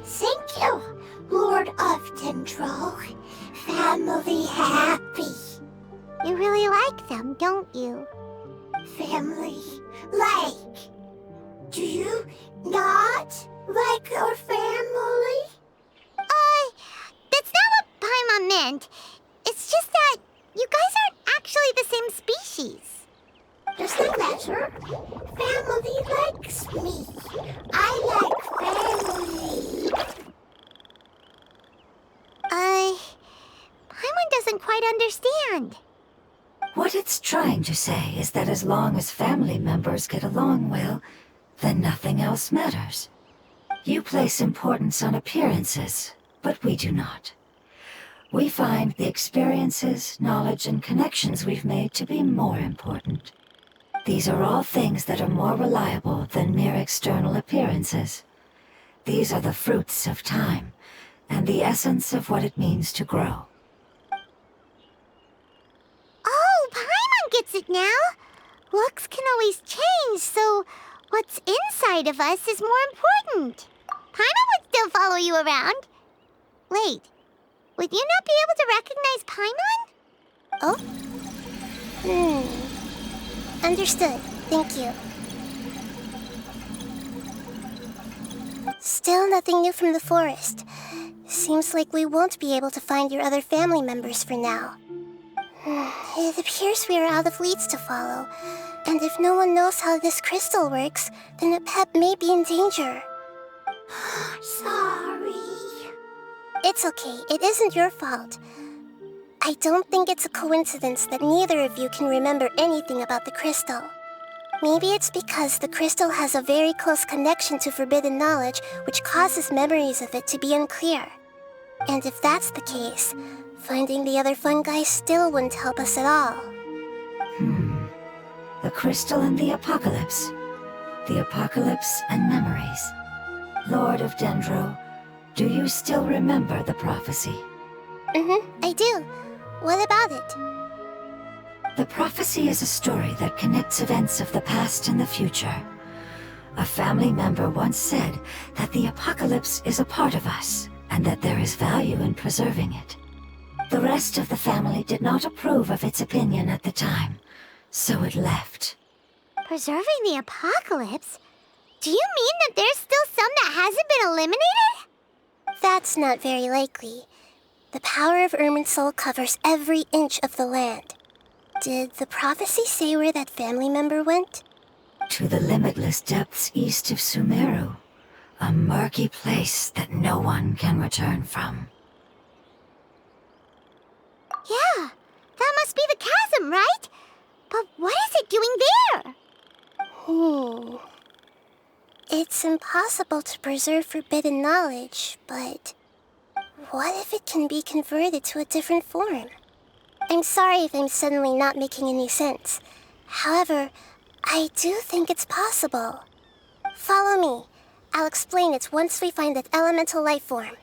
F: Thank you, Lord of Dendro. Family happy.
A: You really like them, don't you?
F: Family like. Do you not like your family?
A: That's not what Paimon meant. It's just that you guys aren't actually the same species.
F: Doesn't matter. Family likes me. I like family.
A: Paimon doesn't quite understand.
D: What it's trying to say is that as long as family members get along well, then nothing else matters. You place importance on appearances, but we do not. We find the experiences, knowledge, and connections we've made to be more important. These are all things that are more reliable than mere external appearances. These are the fruits of time, and the essence of what it means to grow.
A: Oh, Paimon gets it now. Looks can always change, so what's inside of us is more important. Paimon would still follow you around. Wait, would you not be able to recognize Paimon?
B: Oh? Understood. Thank you. Still nothing new from the forest. Seems like we won't be able to find your other family members for now. It appears we are out of leads to follow. And if no one knows how this crystal works, then Apep may be in danger.
F: Sorry.
B: It's okay. It isn't your fault. I don't think it's a coincidence that neither of you can remember anything about the crystal. Maybe it's because the crystal has a very close connection to forbidden knowledge, which causes memories of it to be unclear. And if that's the case, finding the other fungi still wouldn't help us at all.
D: The crystal and the apocalypse. The apocalypse and memories. Lord of Dendro, do you still remember the prophecy?
B: I do. What about it?
D: The prophecy is a story that connects events of the past and the future. A family member once said that the apocalypse is a part of us, and that there is value in preserving it. The rest of the family did not approve of its opinion at the time, so it left.
A: Preserving the apocalypse? Do you mean that there's still some that hasn't been eliminated?
B: That's not very likely. The power of Irminsul covers every inch of the land. Did the prophecy say where that family member went?
D: To the limitless depths east of Sumeru. A murky place that no one can return from.
A: Yeah, that must be the chasm, right? But what is it doing there?
B: It's impossible to preserve forbidden knowledge, but what if it can be converted to a different form? I'm sorry if I'm suddenly not making any sense. However, I do think it's possible. Follow me. I'll explain it once we find that elemental life form.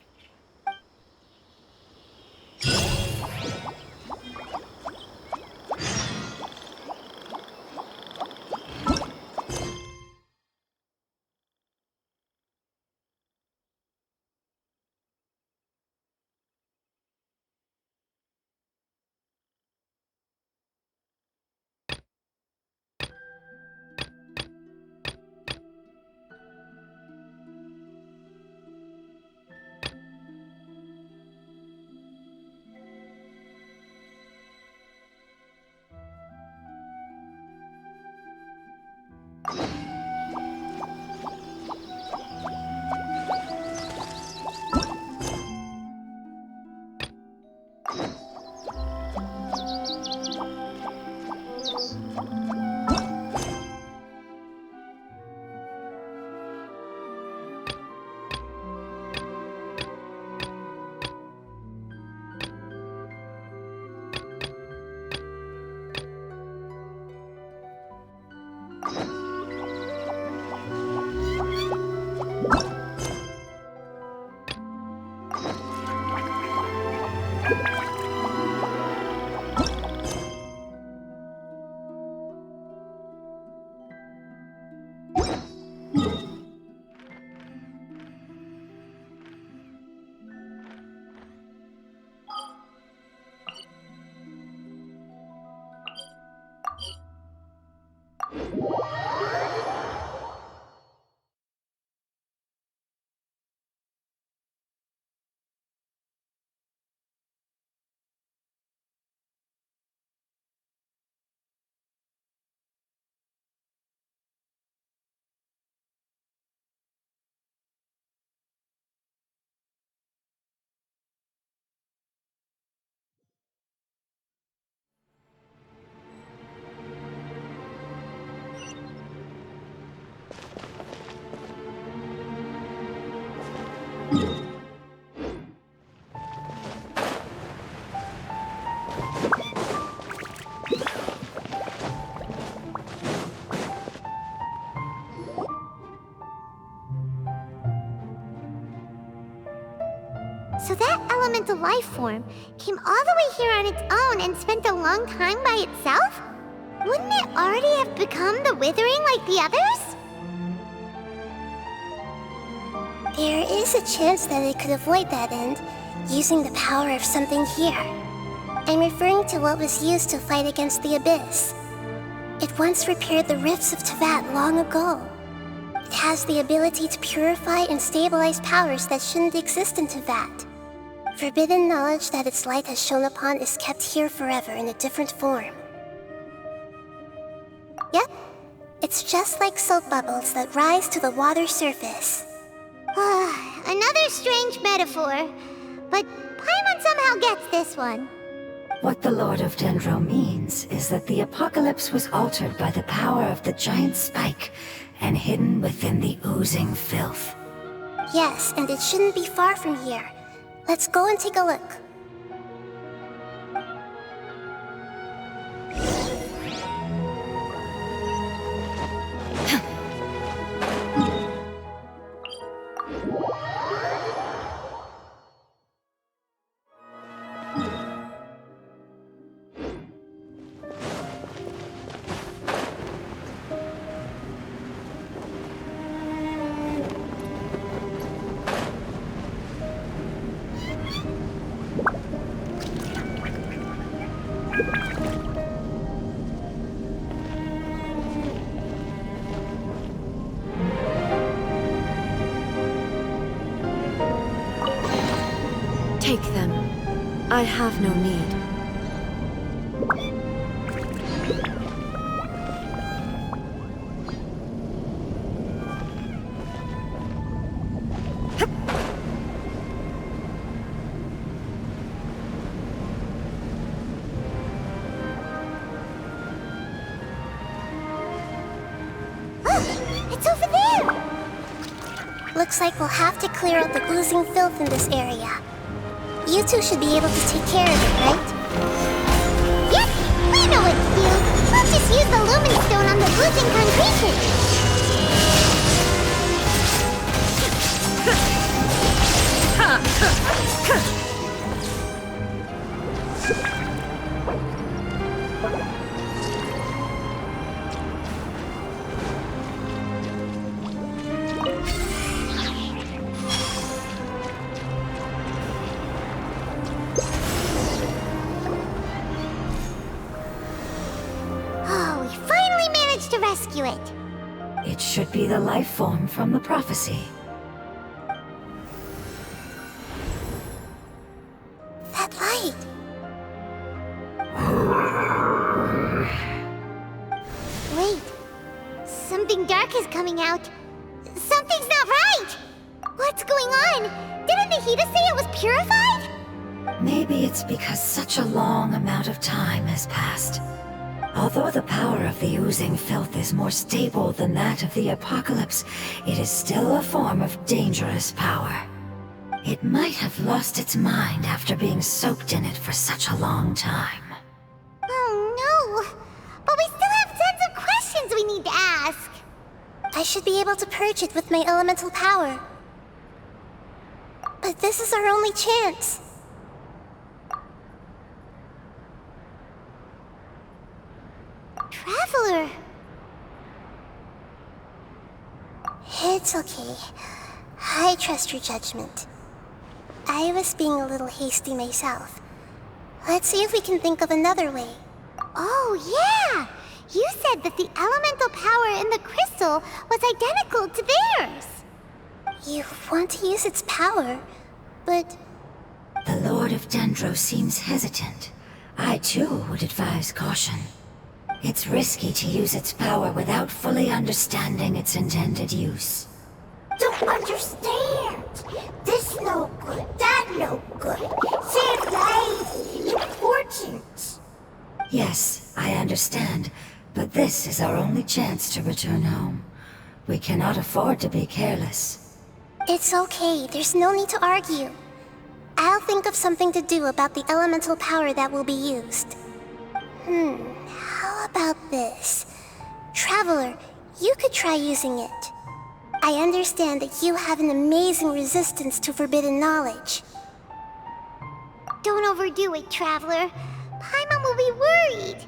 A: So that elemental life form came all the way here on its own and spent a long time by itself? Wouldn't it already have become the Withering like the others?
B: There is a chance that it could avoid that end, using the power of something here. I'm referring to what was used to fight against the Abyss. It once repaired the rifts of Teyvat long ago. It has the ability to purify and stabilize powers that shouldn't exist in Teyvat. Forbidden knowledge that its light has shone upon is kept here forever in a different form. Yep, it's just like soap bubbles that rise to the water surface.
A: Another strange metaphor, but Paimon somehow gets this one.
D: What the Lord of Dendro means is that the apocalypse was altered by the power of the giant spike and hidden within the oozing filth.
B: Yes, and it shouldn't be far from here. Let's go and take a look.
E: Take them. I have no need.
B: Looks like we'll have to clear out the oozing filth in this area. You two should be able to take care of it, right?
A: Yep, we know what to do. We'll just use the lumen stone on the oozing concretion. Oh, we finally managed to rescue it.
D: It should be the life form from the prophecy.
B: That light.
A: Wait, something dark is coming out. Something's not right! What's going on? Didn't Nahida say it was purified?
D: Maybe it's because such a long amount of time has passed. Although the power of the oozing filth is more stable than that of the apocalypse, it is still a form of dangerous power. It might have lost its mind after being soaked in it for such a long time.
A: Oh no! But we still have tons of questions we need to ask.
B: I should be able to purge it with my elemental power. But this is our only chance.
A: Traveler!
B: It's okay. I trust your judgment. I was being a little hasty myself. Let's see if we can think of another way.
A: Oh yeah! You said that the elemental power in the crystal was identical to theirs.
B: You want to use its power, but...
D: The Lord of Dendro seems hesitant. I too would advise caution. It's risky to use its power without fully understanding its intended use.
F: Don't understand. This no good, that no good. Save lives. Important.
D: Yes, I understand, but this is our only chance to return home. We cannot afford to be careless.
B: It's okay, there's no need to argue. I'll think of something to do about the elemental power that will be used. How about this? Traveler, you could try using it. I understand that you have an amazing resistance to forbidden knowledge.
A: Don't overdo it, Traveler. Paimon will be worried.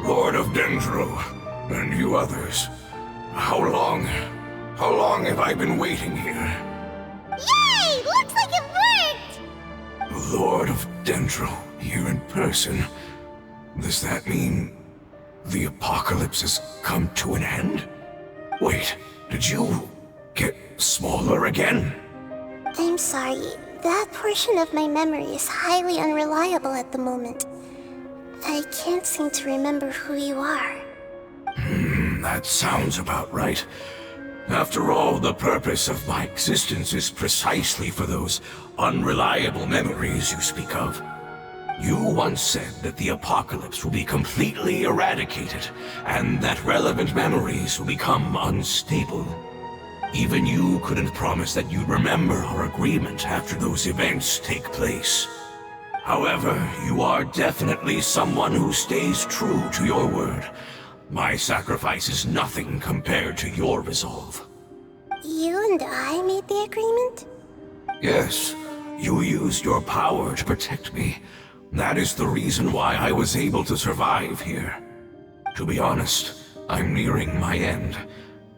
H: Lord of Dendro, and you others, how long have I been waiting here?
A: Yay! Looks like it worked!
H: Lord of Dendro, here in person. Does that mean the apocalypse has come to an end? Wait, did you get smaller again?
B: I'm sorry, that portion of my memory is highly unreliable at the moment. I can't seem to remember who you are.
H: That sounds about right. After all, the purpose of my existence is precisely for those unreliable memories you speak of. You once said that the apocalypse will be completely eradicated, and that relevant memories will become unstable. Even you couldn't promise that you'd remember our agreement after those events take place. However, you are definitely someone who stays true to your word. My sacrifice is nothing compared to your resolve.
B: You and I made the agreement?
H: Yes, you used your power to protect me. That is the reason why I was able to survive here. To be honest, I'm nearing my end.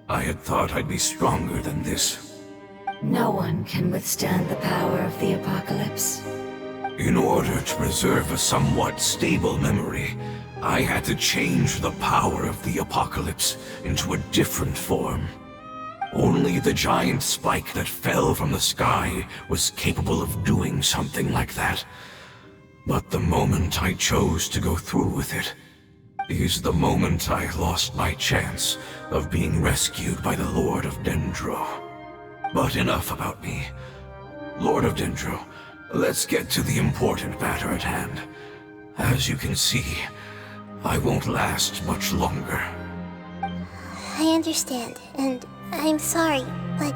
H: I had thought I'd be stronger than this.
D: No one can withstand the power of the apocalypse.
H: In order to preserve a somewhat stable memory, I had to change the power of the apocalypse into a different form. Only the giant spike that fell from the sky was capable of doing something like that. But the moment I chose to go through with it, is the moment I lost my chance of being rescued by the Lord of Dendro. But enough about me. Lord of Dendro, let's get to the important matter at hand. As you can see, I won't last much longer.
B: I understand, and I'm sorry, but...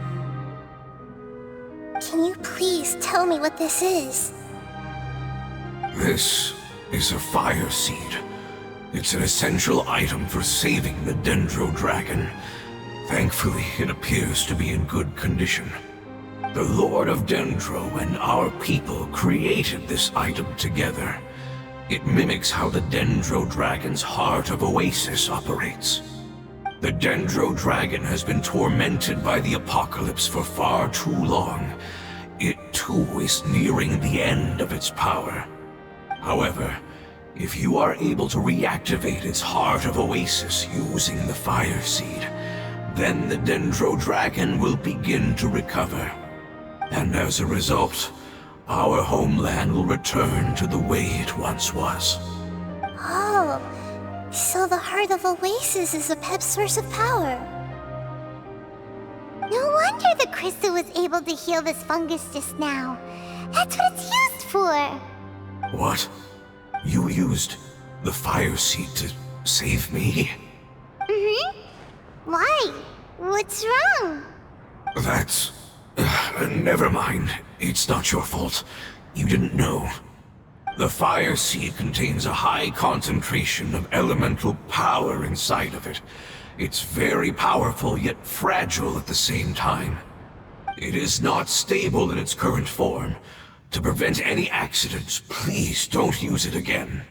B: Can you please tell me what this is?
H: This is a fire seed. It's an essential item for saving the Dendro Dragon. Thankfully, it appears to be in good condition. The Lord of Dendro and our people created this item together. It mimics how the Dendro Dragon's Heart of Oasis operates. The Dendro Dragon has been tormented by the apocalypse for far too long. It too is nearing the end of its power. However, if you are able to reactivate its Heart of Oasis using the Fire Seed, then the Dendro Dragon will begin to recover. And as a result, our homeland will return to the way it once was.
B: Oh, so the Heart of Oasis is a Pep's source of power.
A: No wonder the crystal was able to heal this fungus just now. That's what it's used for.
H: What? You used the Fire Seed to save me?
A: Mm-hmm. Why? What's wrong?
H: That's... never mind. It's not your fault. You didn't know. The Fire Seed contains a high concentration of elemental power inside of it. It's very powerful, yet fragile at the same time. It is not stable in its current form. To prevent any accidents, please don't use it again.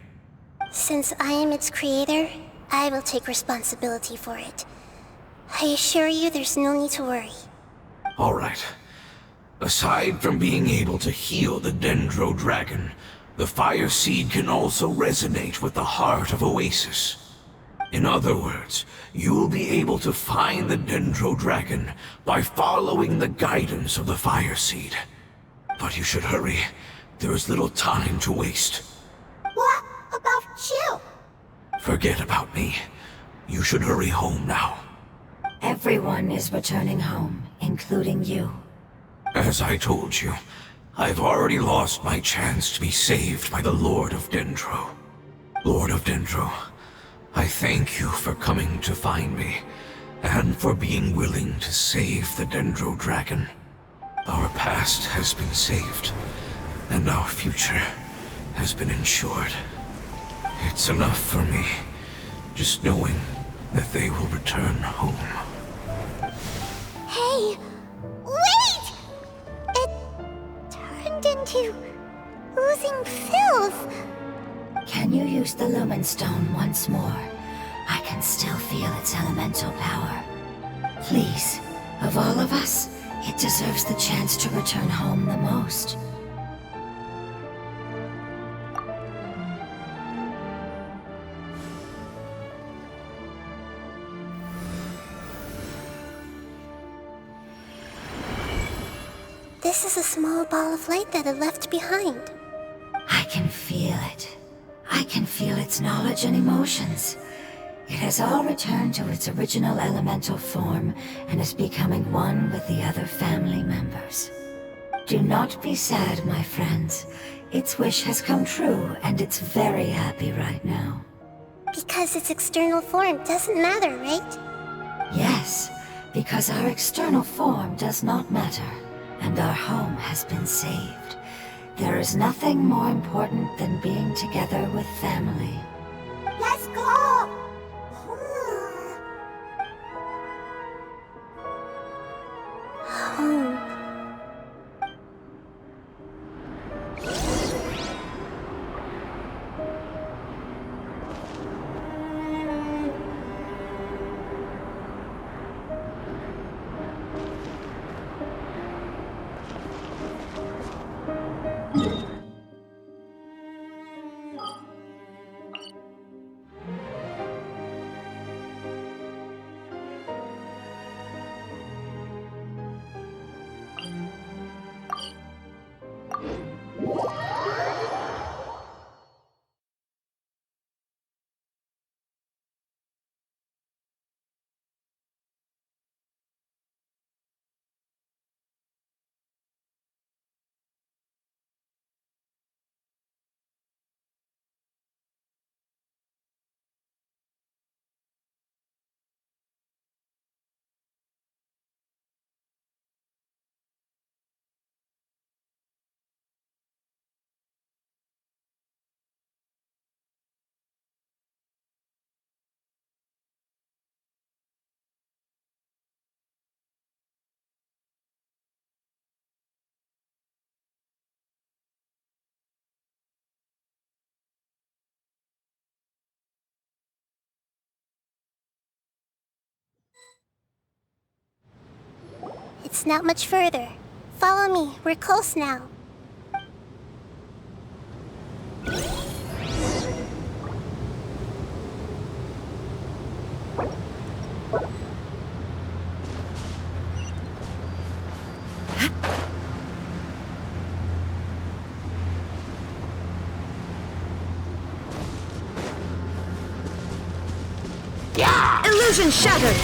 B: Since I am its creator, I will take responsibility for it. I assure you there's no need to worry.
H: Alright. Aside from being able to heal the Dendro Dragon, the Fire Seed can also resonate with the Heart of Oasis. In other words, you'll be able to find the Dendro Dragon by following the guidance of the Fire Seed. But you should hurry. There is little time to waste.
F: What about you?
H: Forget about me. You should hurry home now.
D: Everyone is returning home, including you.
H: As I told you, I've already lost my chance to be saved by the Lord of Dendro. Lord of Dendro, I thank you for coming to find me, and for being willing to save the Dendro Dragon. Our past has been saved, and our future has been ensured. It's enough for me, just knowing that they will return home.
A: Hey, wait! It turned into oozing filth.
D: Can you use the Lumen Stone once more? I can still feel its elemental power. Please, of all of us, it deserves the chance to return home the most.
B: This is a small ball of light that it left behind.
D: I can feel it. I can feel its knowledge and emotions. It has all returned to its original elemental form and is becoming one with the other family members. Do not be sad, my friends. Its wish has come true, and it's very happy right now.
B: Because its external form doesn't matter, right?
D: Yes, because our external form does not matter, and our home has been saved. There is nothing more important than being together with family.
F: Let's go!
B: Home. It's not much further. Follow me, we're close now.
E: Illusion shattered!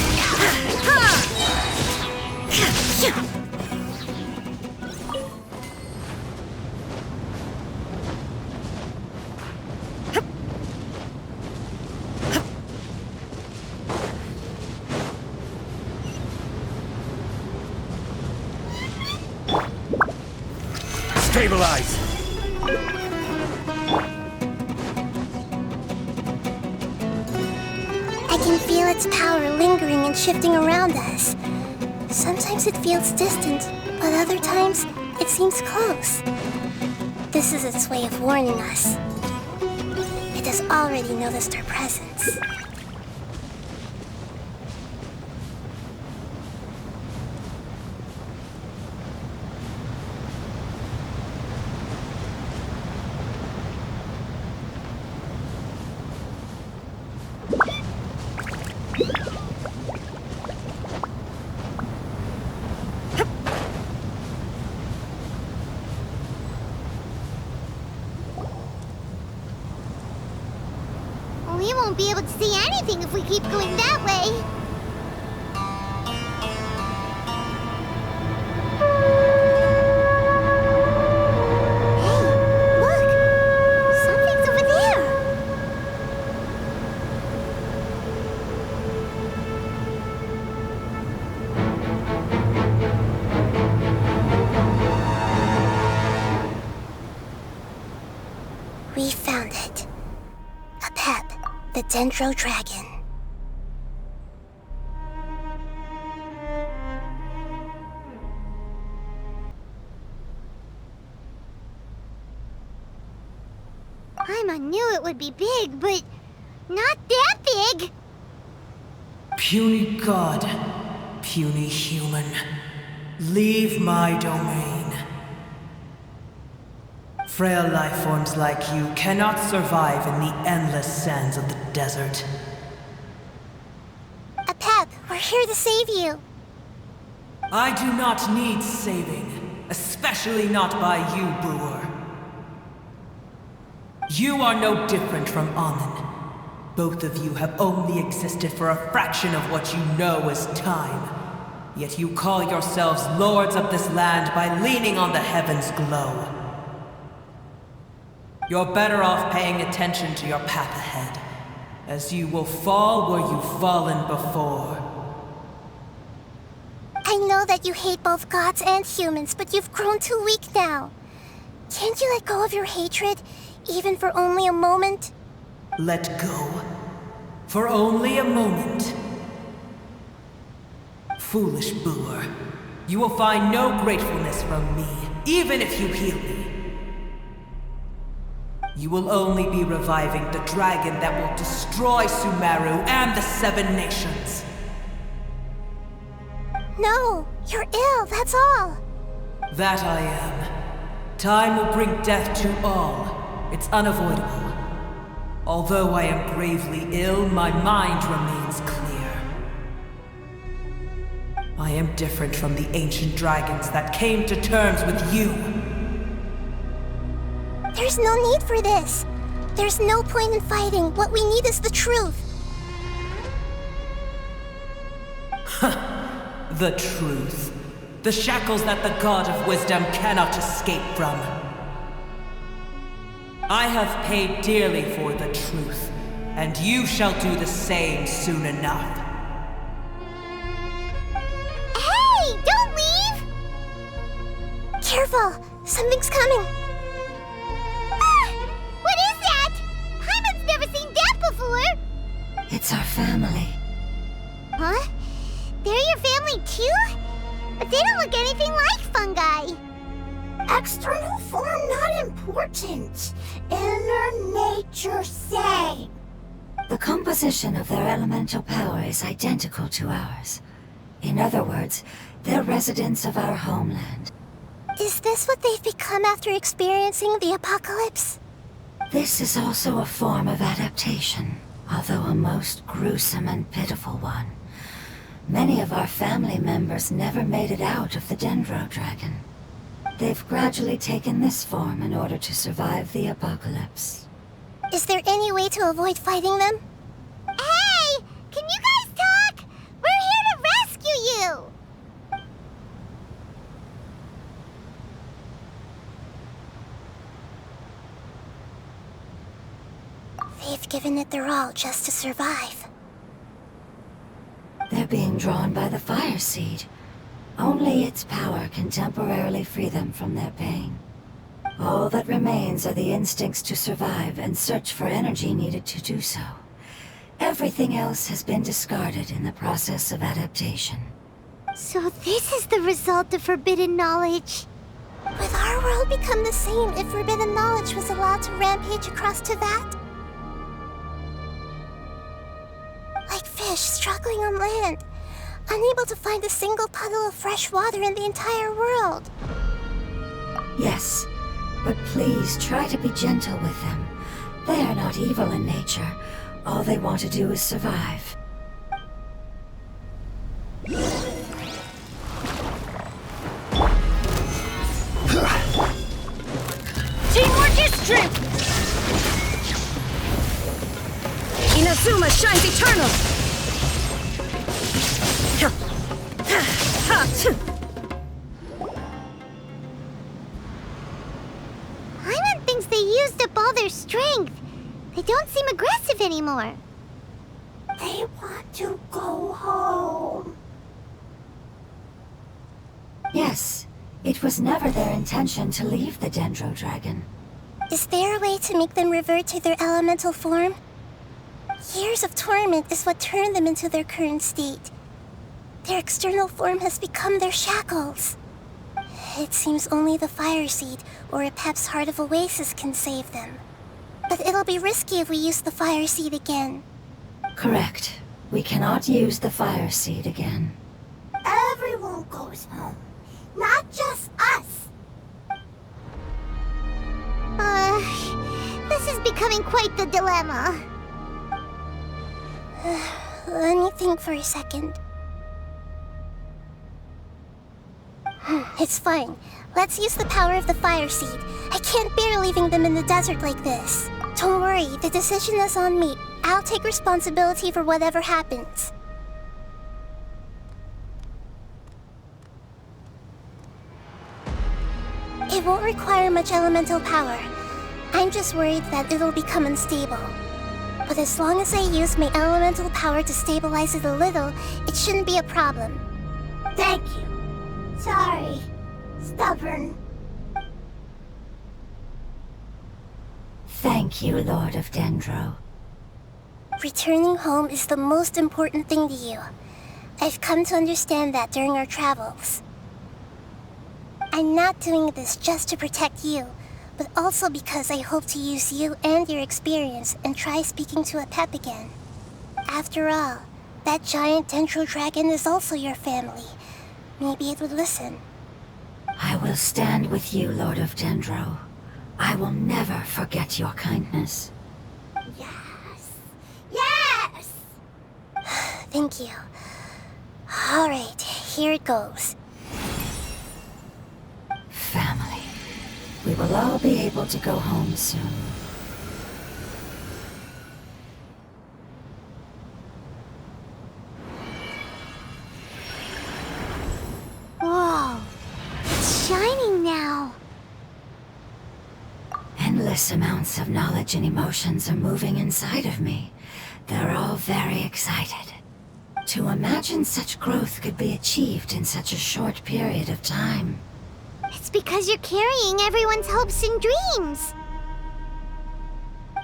I: Stabilize!
B: I can feel its power lingering and shifting around us. Sometimes it feels distant, but other times it seems close. This is its way of warning us. It has already noticed our presence.
A: We won't be able to see anything if we keep going that way. Hey, look! Something's over there.
B: We found it. A pep, the Dendro Dragon.
A: Paimon knew it would be big, but not that big.
J: Puny god, puny human, leave my domain. Frail life forms like you cannot survive in the endless sands of the desert.
B: A pep, we're here to save you.
J: I do not need saving, especially not by you, brewer. You are no different from Amun. Both of you have only existed for a fraction of what you know as time. Yet you call yourselves lords of this land by leaning on the heavens' glow. You're better off paying attention to your path ahead, as you will fall where you've fallen before.
B: I know that you hate both gods and humans, but you've grown too weak now. Can't you let go of your hatred, even for only a moment?
J: Let go? For only a moment? Foolish brewer, you will find no gratefulness from me, even if you heal me. You will only be reviving the dragon that will destroy Sumeru and the 7 nations.
B: No, you're ill, that's all.
J: That I am. Time will bring death to all. It's unavoidable. Although I am gravely ill, my mind remains clear. I am different from the ancient dragons that came to terms with you.
B: There's no need for this. There's no point in fighting. What we need is the truth.
J: The truth. The shackles that the God of Wisdom cannot escape from. I have paid dearly for the truth, and you shall do the same soon enough.
A: Hey, don't leave!
B: Careful, something's coming.
A: What is that? Paimon's never seen that before!
D: It's our family.
A: Huh? They're your family too? But they don't look anything like fungi.
F: External form not important. Inner nature same.
D: The composition of their elemental power is identical to ours. In other words, They're residents of our homeland.
B: Is this what they've become after experiencing the apocalypse?
D: This is also a form of adaptation, although a most gruesome and pitiful one. Many of our family members never made it out of the Dendro Dragon. They've gradually taken this form in order to survive the apocalypse.
B: Is there any way to avoid fighting them?
A: Hey! Can you guys talk? We're here to rescue you!
B: They've given it their all just to survive.
D: They're being drawn by the fire seed. Only its power can temporarily free them from their pain. All that remains are the instincts to survive and search for energy needed to do so. Everything else has been discarded in the process of adaptation.
A: So this is the result of forbidden knowledge.
B: Would our world become the same if forbidden knowledge was allowed to rampage across to that? Like fish struggling on land, unable to find a single puddle of fresh water in the entire world.
D: Yes, but please try to be gentle with them. They are not evil in nature. All they want to do is survive.
E: Teamwork is strength! Inazuma shines eternal!
A: Paimon thinks they used up all their strength. They don't seem aggressive anymore.
F: They want to go home.
D: Yes, it was never their intention to leave the Dendro Dragon.
B: Is there a way to make them revert to their elemental form? Years of torment is what turned them into their current state. Their external form has become their shackles. It seems only the fire seed or a Pep's Heart of Oasis can save them. But it'll be risky if we use the fire seed again.
D: Correct. We cannot use the fire seed again.
F: Everyone goes home, not just us.
A: This is becoming quite the dilemma.
B: Let me think for a second. It's fine. Let's use the power of the fire seed. I can't bear leaving them in the desert like this. Don't worry, the decision is on me. I'll take responsibility for whatever happens. It won't require much elemental power. I'm just worried that it'll become unstable. But as long as I use my elemental power to stabilize it a little, it shouldn't be a problem.
F: Thank you. Sorry. Stubborn.
D: Thank you, Lord of Dendro.
B: Returning home is the most important thing to you. I've come to understand that during our travels. I'm not doing this just to protect you, but also because I hope to use you and your experience and try speaking to a Pep again. After all, that giant Dendro Dragon is also your family. Maybe it would listen.
D: I will stand with you, Lord of Dendro. I will never forget your kindness.
F: Yes. Yes!
B: Thank you. Alright, here it goes.
D: Family. We will all be able to go home soon.
A: Whoa. It's shining now.
D: Endless amounts of knowledge and emotions are moving inside of me. They're all very excited. To imagine such growth could be achieved in such a short period of time.
A: It's because you're carrying everyone's hopes and dreams.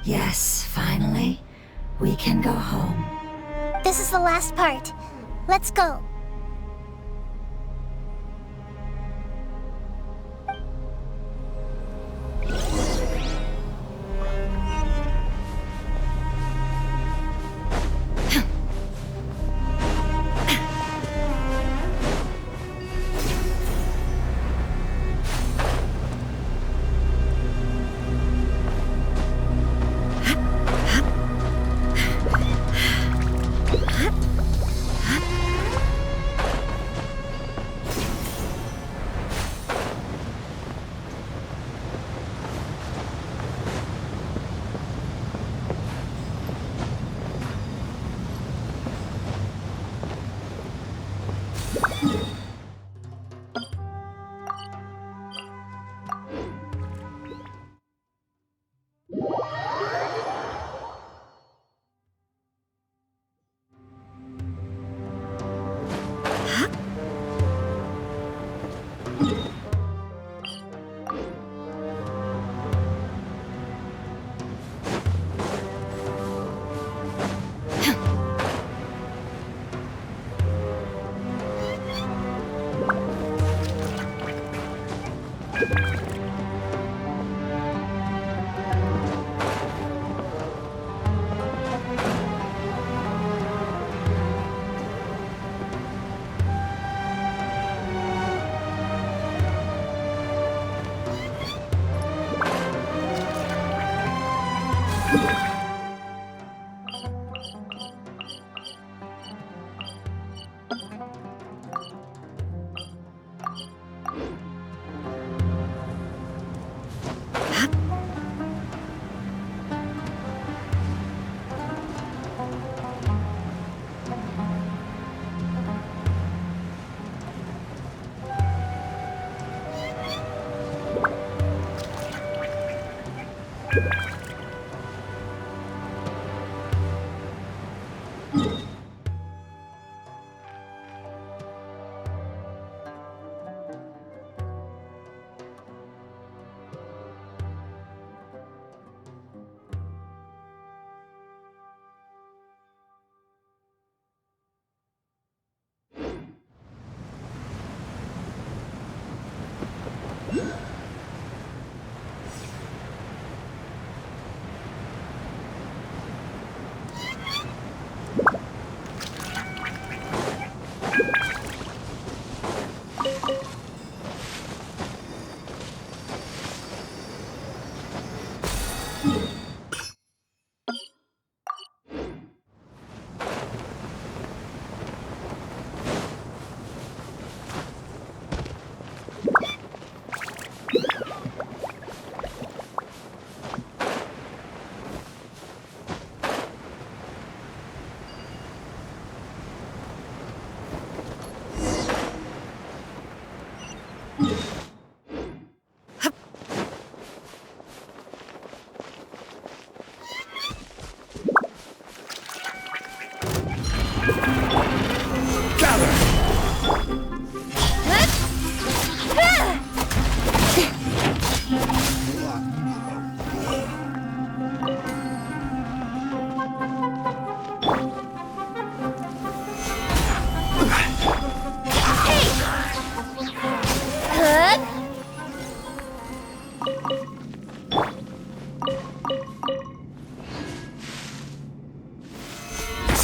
D: Yes, finally, we can go home.
B: This is the last part. Let's go.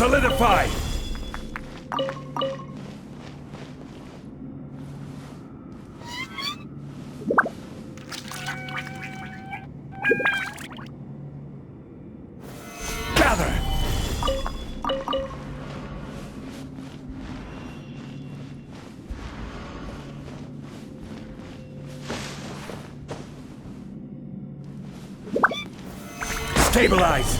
I: Solidify! Gather! Stabilize!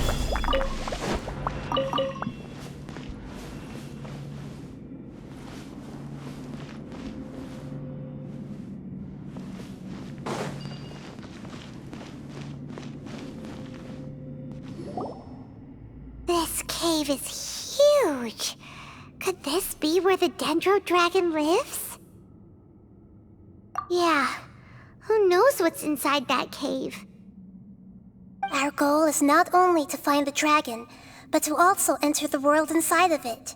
A: This cave is huge. Could this be where the Dendro Dragon lives? Yeah, who knows what's inside that cave?
B: Our goal is not only to find the dragon, but to also enter the world inside of it.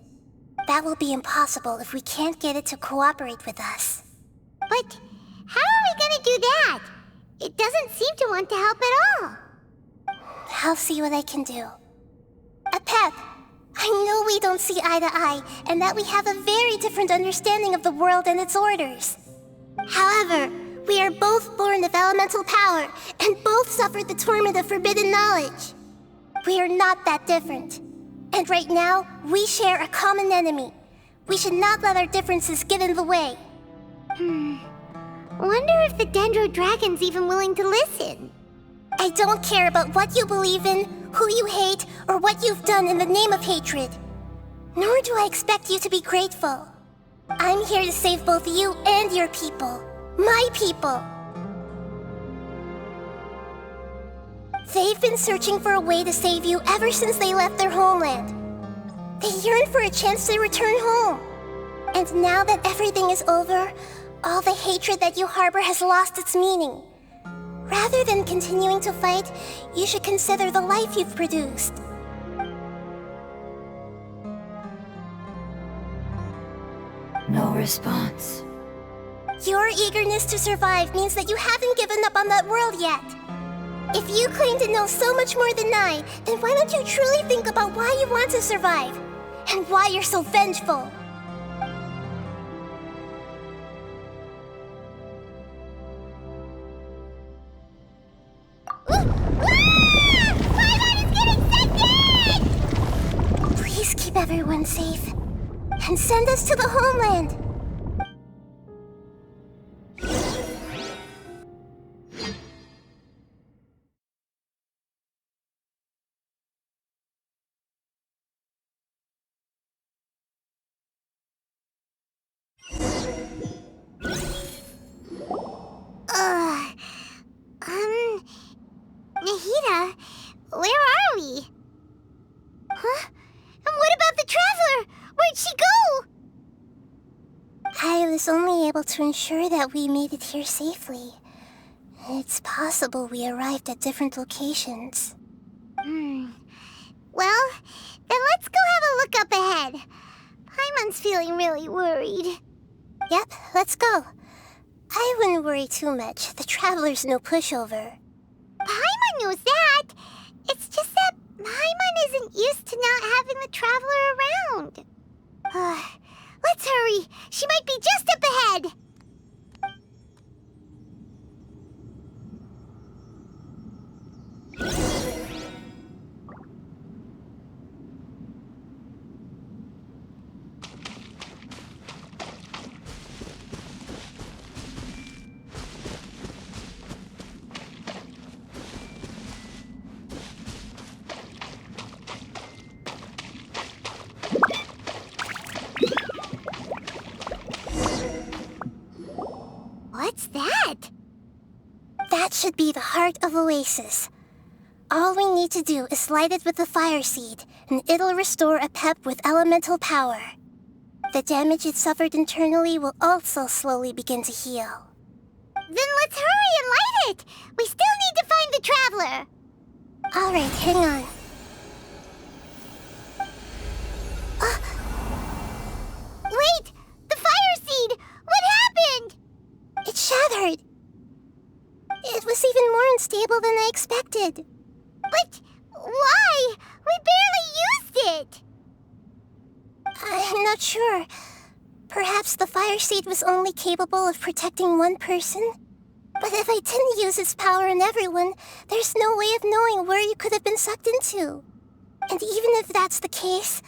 B: That will be impossible if we can't get it to cooperate with us.
A: But how are we gonna do that? It doesn't seem to want to help at all.
B: I'll see what I can do. Pep, I know we don't see eye to eye, and that we have a very different understanding of the world and its orders. However, we are both born of elemental power, and both suffered the torment of forbidden knowledge. We are not that different. And right now, we share a common enemy. We should not let our differences get in the way.
A: Wonder if the Dendro Dragon's even willing to listen.
B: I don't care about what you believe in, who you hate, or what you've done in the name of hatred. Nor do I expect you to be grateful. I'm here to save both you and your people. My people. They've been searching for a way to save you ever since they left their homeland. They yearn for a chance to return home. And now that everything is over, all the hatred that you harbor has lost its meaning. Rather than continuing to fight, you should consider the life you've produced.
D: No response.
B: Your eagerness to survive means that you haven't given up on that world yet. If you claim to know so much more than I, then why don't you truly think about why you want to survive? And why you're so vengeful?
A: Paimon is getting sent in!
B: Please keep everyone safe. And send us to the homeland.
A: Nahida, where are we? Huh? And what about the Traveler? Where'd she go?
B: I was only able to ensure that we made it here safely. It's possible we arrived at different locations.
A: Well, then let's go have a look up ahead. Paimon's feeling really worried.
B: Yep, let's go. I wouldn't worry too much. The Traveler's no pushover.
A: Paimon knows that. It's just that Paimon isn't used to not having the Traveler around. Let's hurry. She might be just up ahead. What's that?
B: That should be the heart of Oasis. All we need to do is light it with the fire seed, and it'll restore a pep with elemental power. The damage it suffered internally will also slowly begin to heal.
A: Then let's hurry and light it! We still need to find the Traveler!
B: Alright, hang on.
A: Wait! The fire seed! What happened?
B: It shattered! It was even more unstable than I expected.
A: But why? We barely used it!
B: I'm not sure. Perhaps the fire seed was only capable of protecting one person? But if I didn't use its power on everyone, there's no way of knowing where you could have been sucked into. And even if that's the case,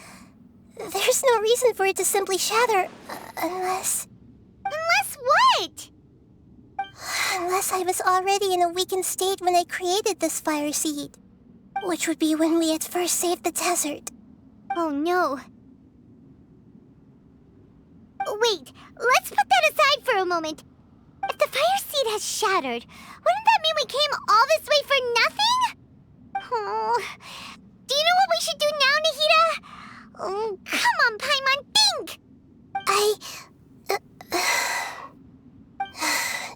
B: there's no reason for it to simply shatter, unless...
A: Unless what?
B: Unless I was already in a weakened state when I created this fire seed. Which would be when we at first saved the desert.
A: Oh no. Wait, let's put that aside for a moment. If the fire seed has shattered, wouldn't that mean we came all this way for nothing? Oh, do you know what we should do now, Nahida? Oh, come on, Paimon, think!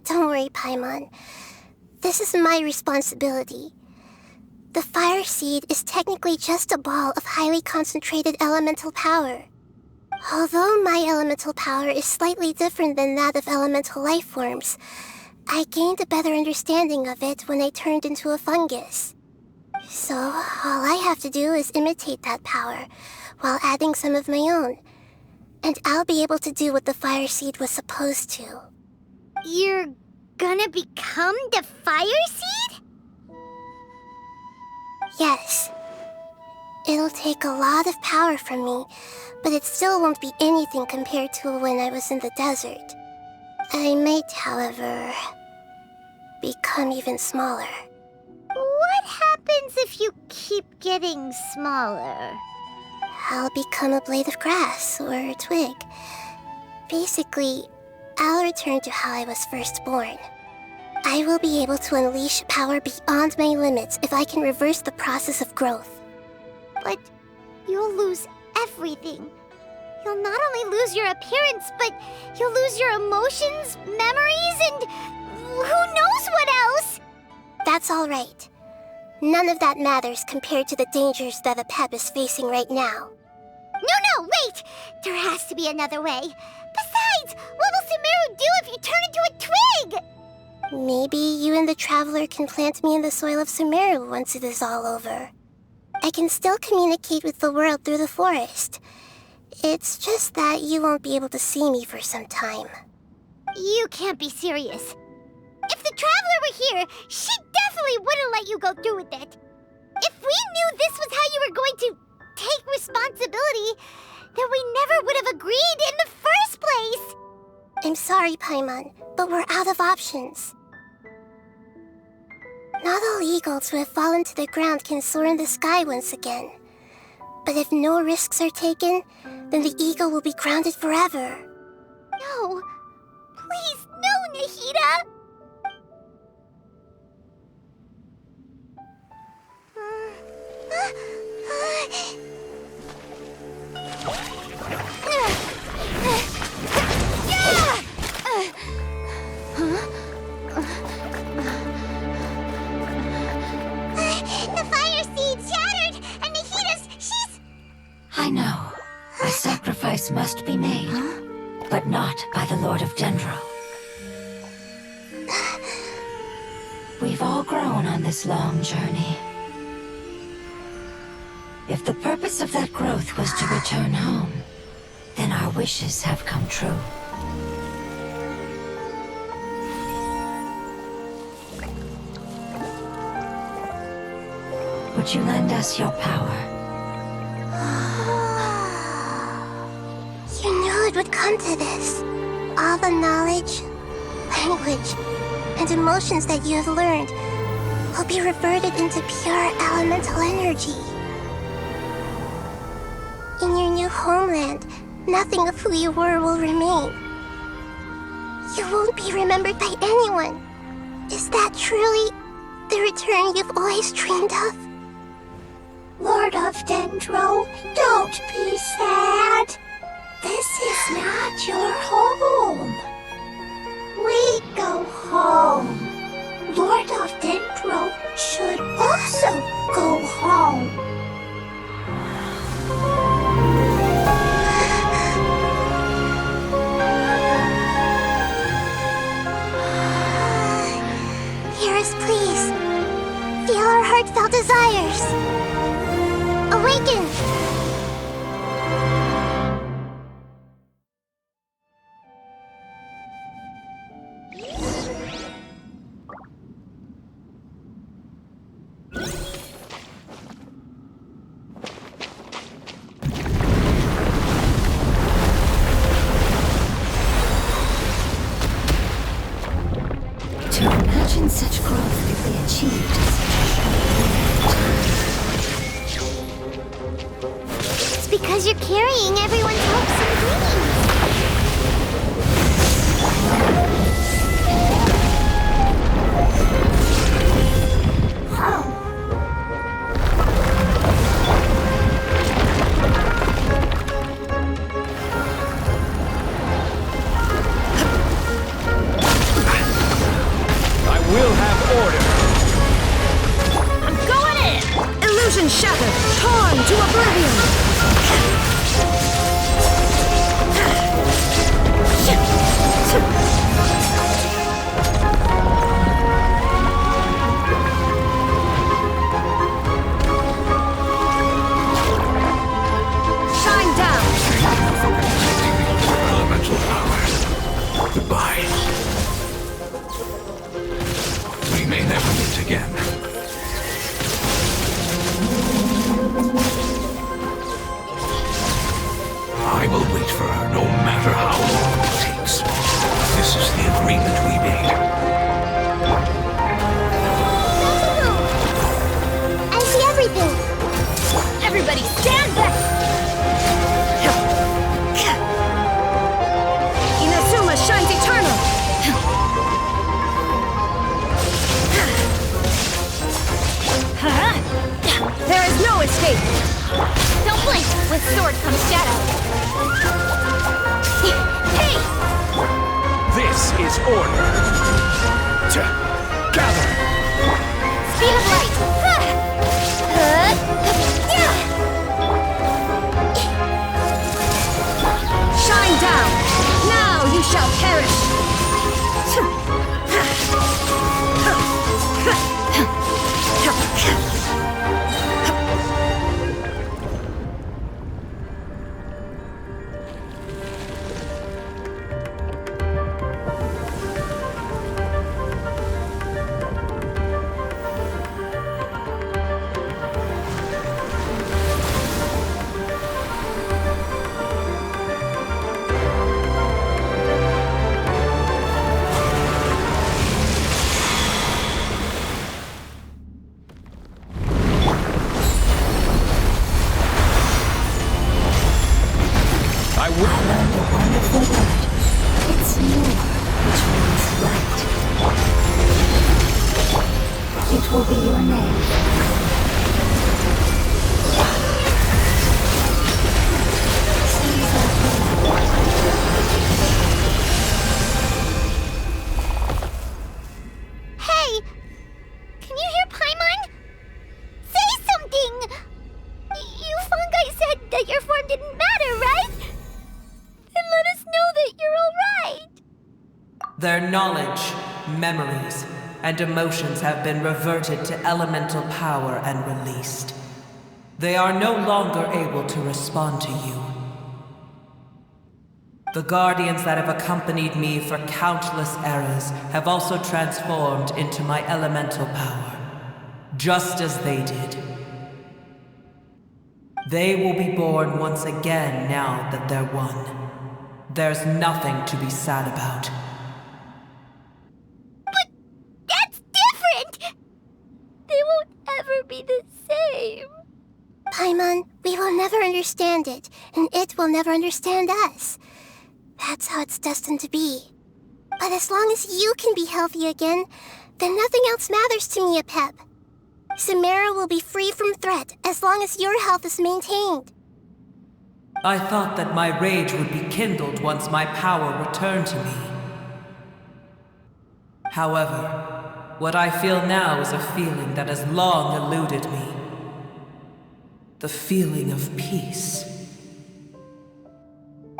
B: Don't worry, Paimon. This is my responsibility. The fire seed is technically just a ball of highly concentrated elemental power. Although my elemental power is slightly different than that of elemental life forms, I gained a better understanding of it when I turned into a fungus. So, all I have to do is imitate that power, while adding some of my own. And I'll be able to do what the fire seed was supposed to.
A: You're gonna become the fire seed?
B: Yes. It'll take a lot of power from me, but it still won't be anything compared to when I was in the desert. I might, however, become even smaller.
A: What happens if you keep getting smaller?
B: I'll become a blade of grass or a twig. Basically, I'll return to how I was first born. I will be able to unleash power beyond my limits if I can reverse the process of growth.
A: But you'll lose everything. You'll not only lose your appearance, but you'll lose your emotions, memories, and who knows what else?
B: That's all right. None of that matters compared to the dangers that the Pep is facing right now.
A: No, wait! Wait! There has to be another way. Besides, what will Sumeru do if you turn into a twig?
B: Maybe you and the Traveler can plant me in the soil of Sumeru once it is all over. I can still communicate with the world through the forest. It's just that you won't be able to see me for some time.
A: You can't be serious. If the Traveler were here, she definitely wouldn't let you go through with it. If we knew this was how you were going to take responsibility, then we never would have agreed in the first place.
B: I'm sorry, Paimon, but we're out of options. Not all eagles who have fallen to the ground can soar in the sky once again. But if no risks are taken, then the eagle will be grounded forever.
A: No. Please, no, Nahida!
F: The fire seed shattered, and she's...
D: I know. A sacrifice must be made, but not by the Lord of Dendro. We've all grown on this long journey. If the purpose of that growth was to return home, then our wishes have come true. Would you lend us your power?
B: You knew it would come to this. All the knowledge, language, and emotions that you have learned will be reverted into pure elemental energy. In your new homeland, nothing of who you were will remain. You won't be remembered by anyone. Is that truly the return you've always dreamed of?
F: Lord of Dendro, don't be sad. This is not your home. We go home. Lord of Dendro should also go home.
B: Hear us, please. Feel our heartfelt desires. Awaken!
D: To imagine such growth could be achieved in
A: It's because you're carrying everyone's hopes and dreams.
I: I will have order.
E: I'm going in! Illusion shattered, torn to oblivion! Shine down!
H: Elemental power. Goodbye. We may never meet again. I will wait for her no matter how long it takes. This is the agreement we made.
B: I see everything.
E: Everybody stand back! Inazuma shines eternal! There is no escape!
A: Don't blink! With sword comes shadow. Hey!
I: This is order. Gather.
A: Speed of light!
D: will be your name?
A: Hey! Can you hear Paimon? Say something! You fungi said that your form didn't matter, right? Then let us know that you're alright!
J: Their knowledge, memories, and emotions have been reverted to elemental power and released. They are no longer able to respond to you. The guardians that have accompanied me for countless eras have also transformed into my elemental power, just as they did. They will be born once again now that they're one. There's nothing to be sad about.
A: But that's different! They won't ever be the same.
B: Paimon, we will never understand it, and it will never understand us. That's how it's destined to be. But as long as you can be healthy again, then nothing else matters to me, Apep. Samara will be free from threat as long as your health is maintained.
J: I thought that my rage would be kindled once my power returned to me. However, what I feel now is a feeling that has long eluded me. The feeling of peace.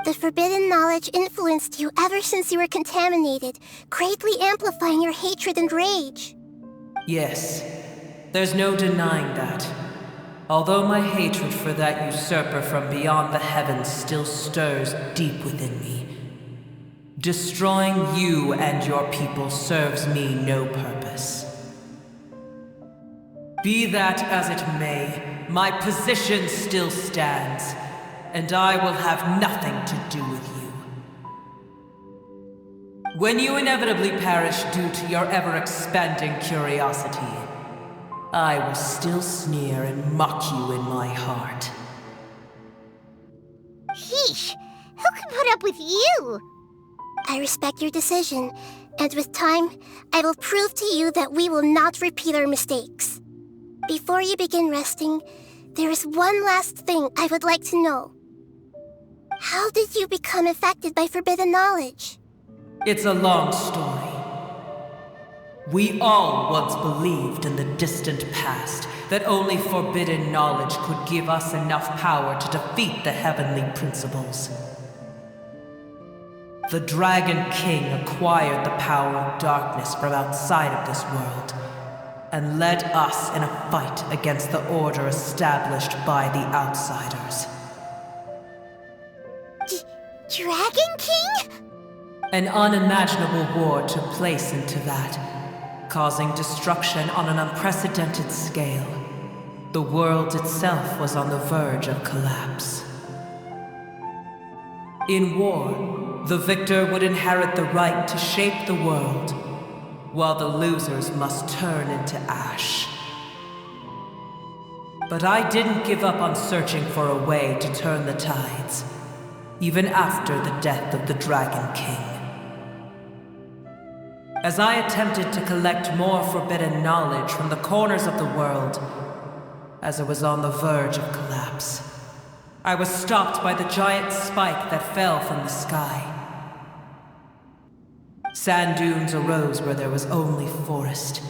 B: The forbidden knowledge influenced you ever since you were contaminated, greatly amplifying your hatred and rage.
J: Yes, there's no denying that. Although my hatred for that usurper from beyond the heavens still stirs deep within me, destroying you and your people serves me no purpose. Be that as it may, my position still stands, and I will have nothing to do with you. When you inevitably perish due to your ever-expanding curiosity, I will still sneer and mock you in my heart.
A: Sheesh, who can put up with you?
B: I respect your decision, and with time, I will prove to you that we will not repeat our mistakes. Before you begin resting, there is one last thing I would like to know. How did you become affected by forbidden knowledge?
J: It's a long story. We all once believed in the distant past that only forbidden knowledge could give us enough power to defeat the heavenly principles. The Dragon King acquired the power of darkness from outside of this world, and led us in a fight against the order established by the outsiders.
A: Dragon King?
J: An unimaginable war took place into that, causing destruction on an unprecedented scale. The world itself was on the verge of collapse. In war, the victor would inherit the right to shape the world, while the losers must turn into ash. But I didn't give up on searching for a way to turn the tides, even after the death of the Dragon King. As I attempted to collect more forbidden knowledge from the corners of the world, as it was on the verge of collapse, I was stopped by the giant spike that fell from the sky. Sand dunes arose where there was only forest,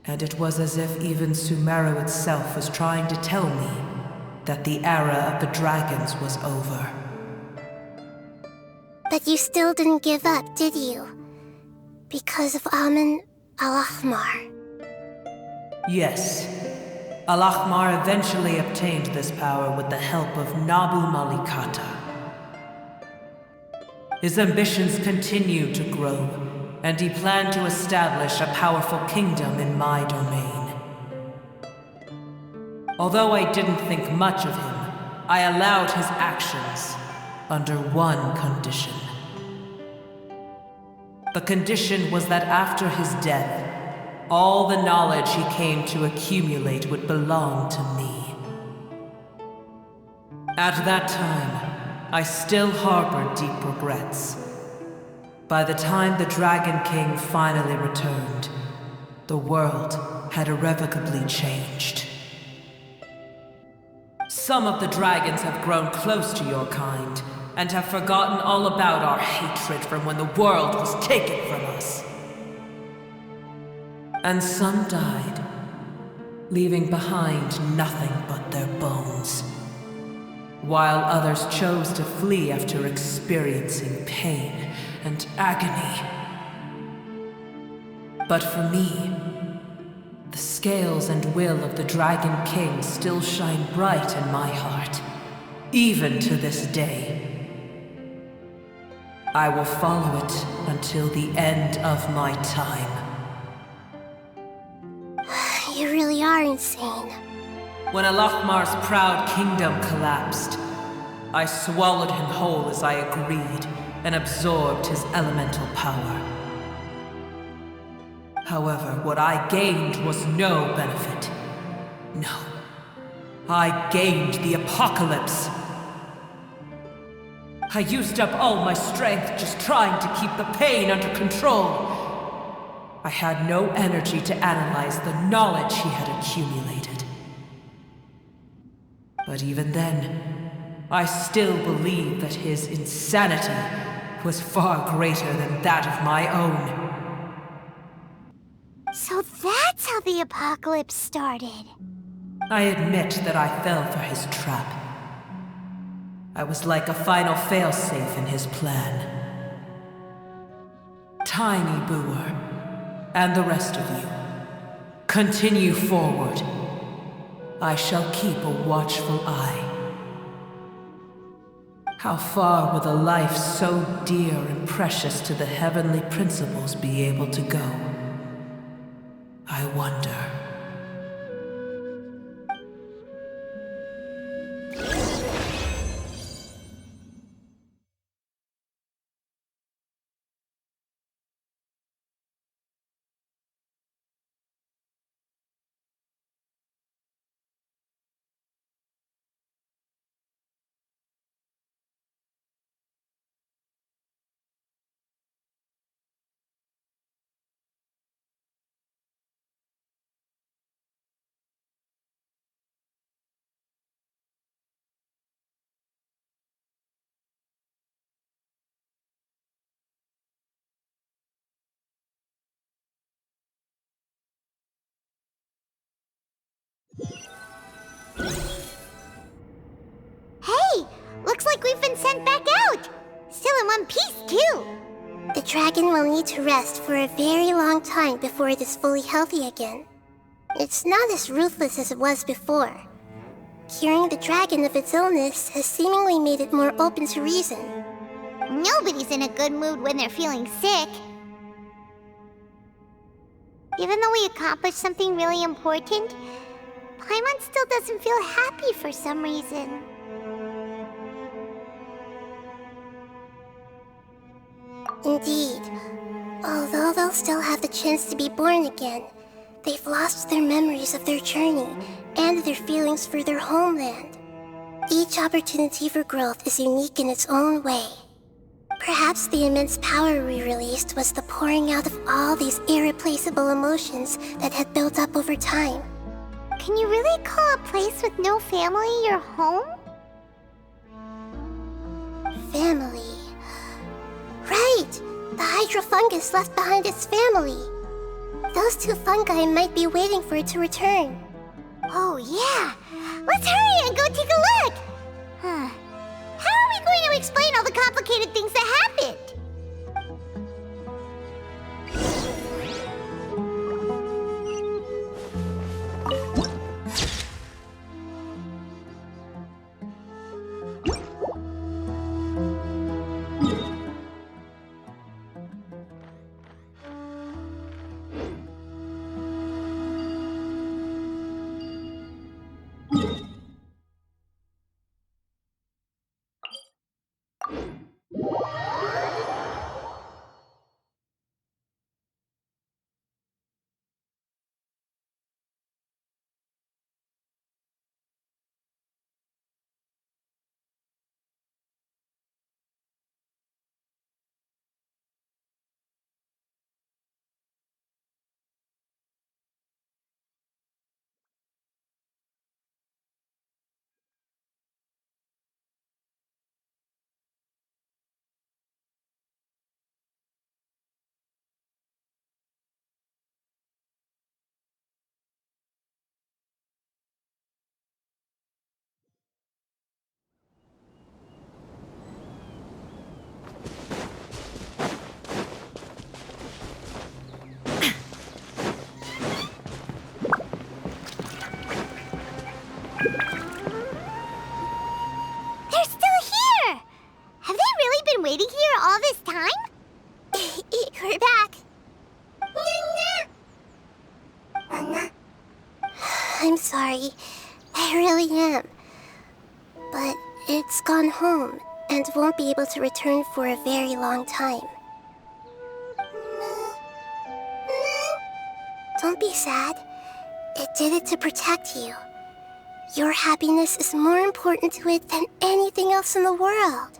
J: and it was as if even Sumeru itself was trying to tell me that the era of the dragons was over.
B: But you still didn't give up, did you? Because of Amun Al-Ahmar.
J: Yes. Al-Ahmar eventually obtained this power with the help of Nabu Malikata. His ambitions continued to grow, and he planned to establish a powerful kingdom in my domain. Although I didn't think much of him, I allowed his actions under one condition. The condition was that after his death, all the knowledge he came to accumulate would belong to me. At that time, I still harbored deep regrets. By the time the Dragon King finally returned, the world had irrevocably changed. Some of the dragons have grown close to your kind, and have forgotten all about our hatred from when the world was taken from us. And some died, leaving behind nothing but their bones, while others chose to flee after experiencing pain and agony. But for me, the scales and will of the Dragon King still shine bright in my heart, even to this day. I will follow it until the end of my time.
B: You really are insane.
J: When Alachmar's proud kingdom collapsed, I swallowed him whole as I agreed, and absorbed his elemental power. However, what I gained was no benefit. No. I gained the apocalypse. I used up all my strength just trying to keep the pain under control. I had no energy to analyze the knowledge he had accumulated. But even then, I still believed that his insanity was far greater than that of my own.
A: So that's how the apocalypse started.
J: I admit that I fell for his trap. I was like a final failsafe in his plan. Tiny Booer, and the rest of you, continue forward. I shall keep a watchful eye. How far will a life so dear and precious to the heavenly principles be able to go? I wonder.
A: Hey! Looks like we've been sent back out! Still in one piece, too!
B: The dragon will need to rest for a very long time before it is fully healthy again. It's not as ruthless as it was before. Curing the dragon of its illness has seemingly made it more open to reason.
A: Nobody's in a good mood when they're feeling sick. Even though we accomplished something really important, Paimon still doesn't feel happy for some reason.
B: Indeed. Although they'll still have the chance to be born again, they've lost their memories of their journey and their feelings for their homeland. Each opportunity for growth is unique in its own way. Perhaps the immense power we released was the pouring out of all these irreplaceable emotions that had built up over time.
A: Can you really call a place with no family your home?
B: Family. Right! The hydrofungus left behind its family. Those two fungi might be waiting for it to return.
A: Oh, yeah! Let's hurry and go take a look! Huh. How are we going to explain all the complicated things that happened?
B: I'm sorry. I really am. But it's gone home and won't be able to return for a very long time. Don't be sad. It did it to protect you. Your happiness is more important to it than anything else in the world.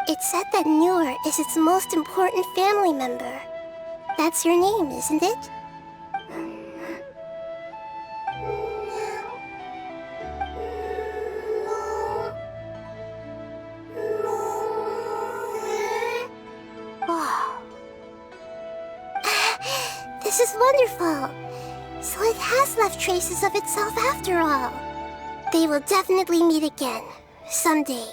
B: It said that Noor is its most important family member. That's your name, isn't it? Wow. This is wonderful. So it has left traces of itself after all. They will definitely meet again, someday.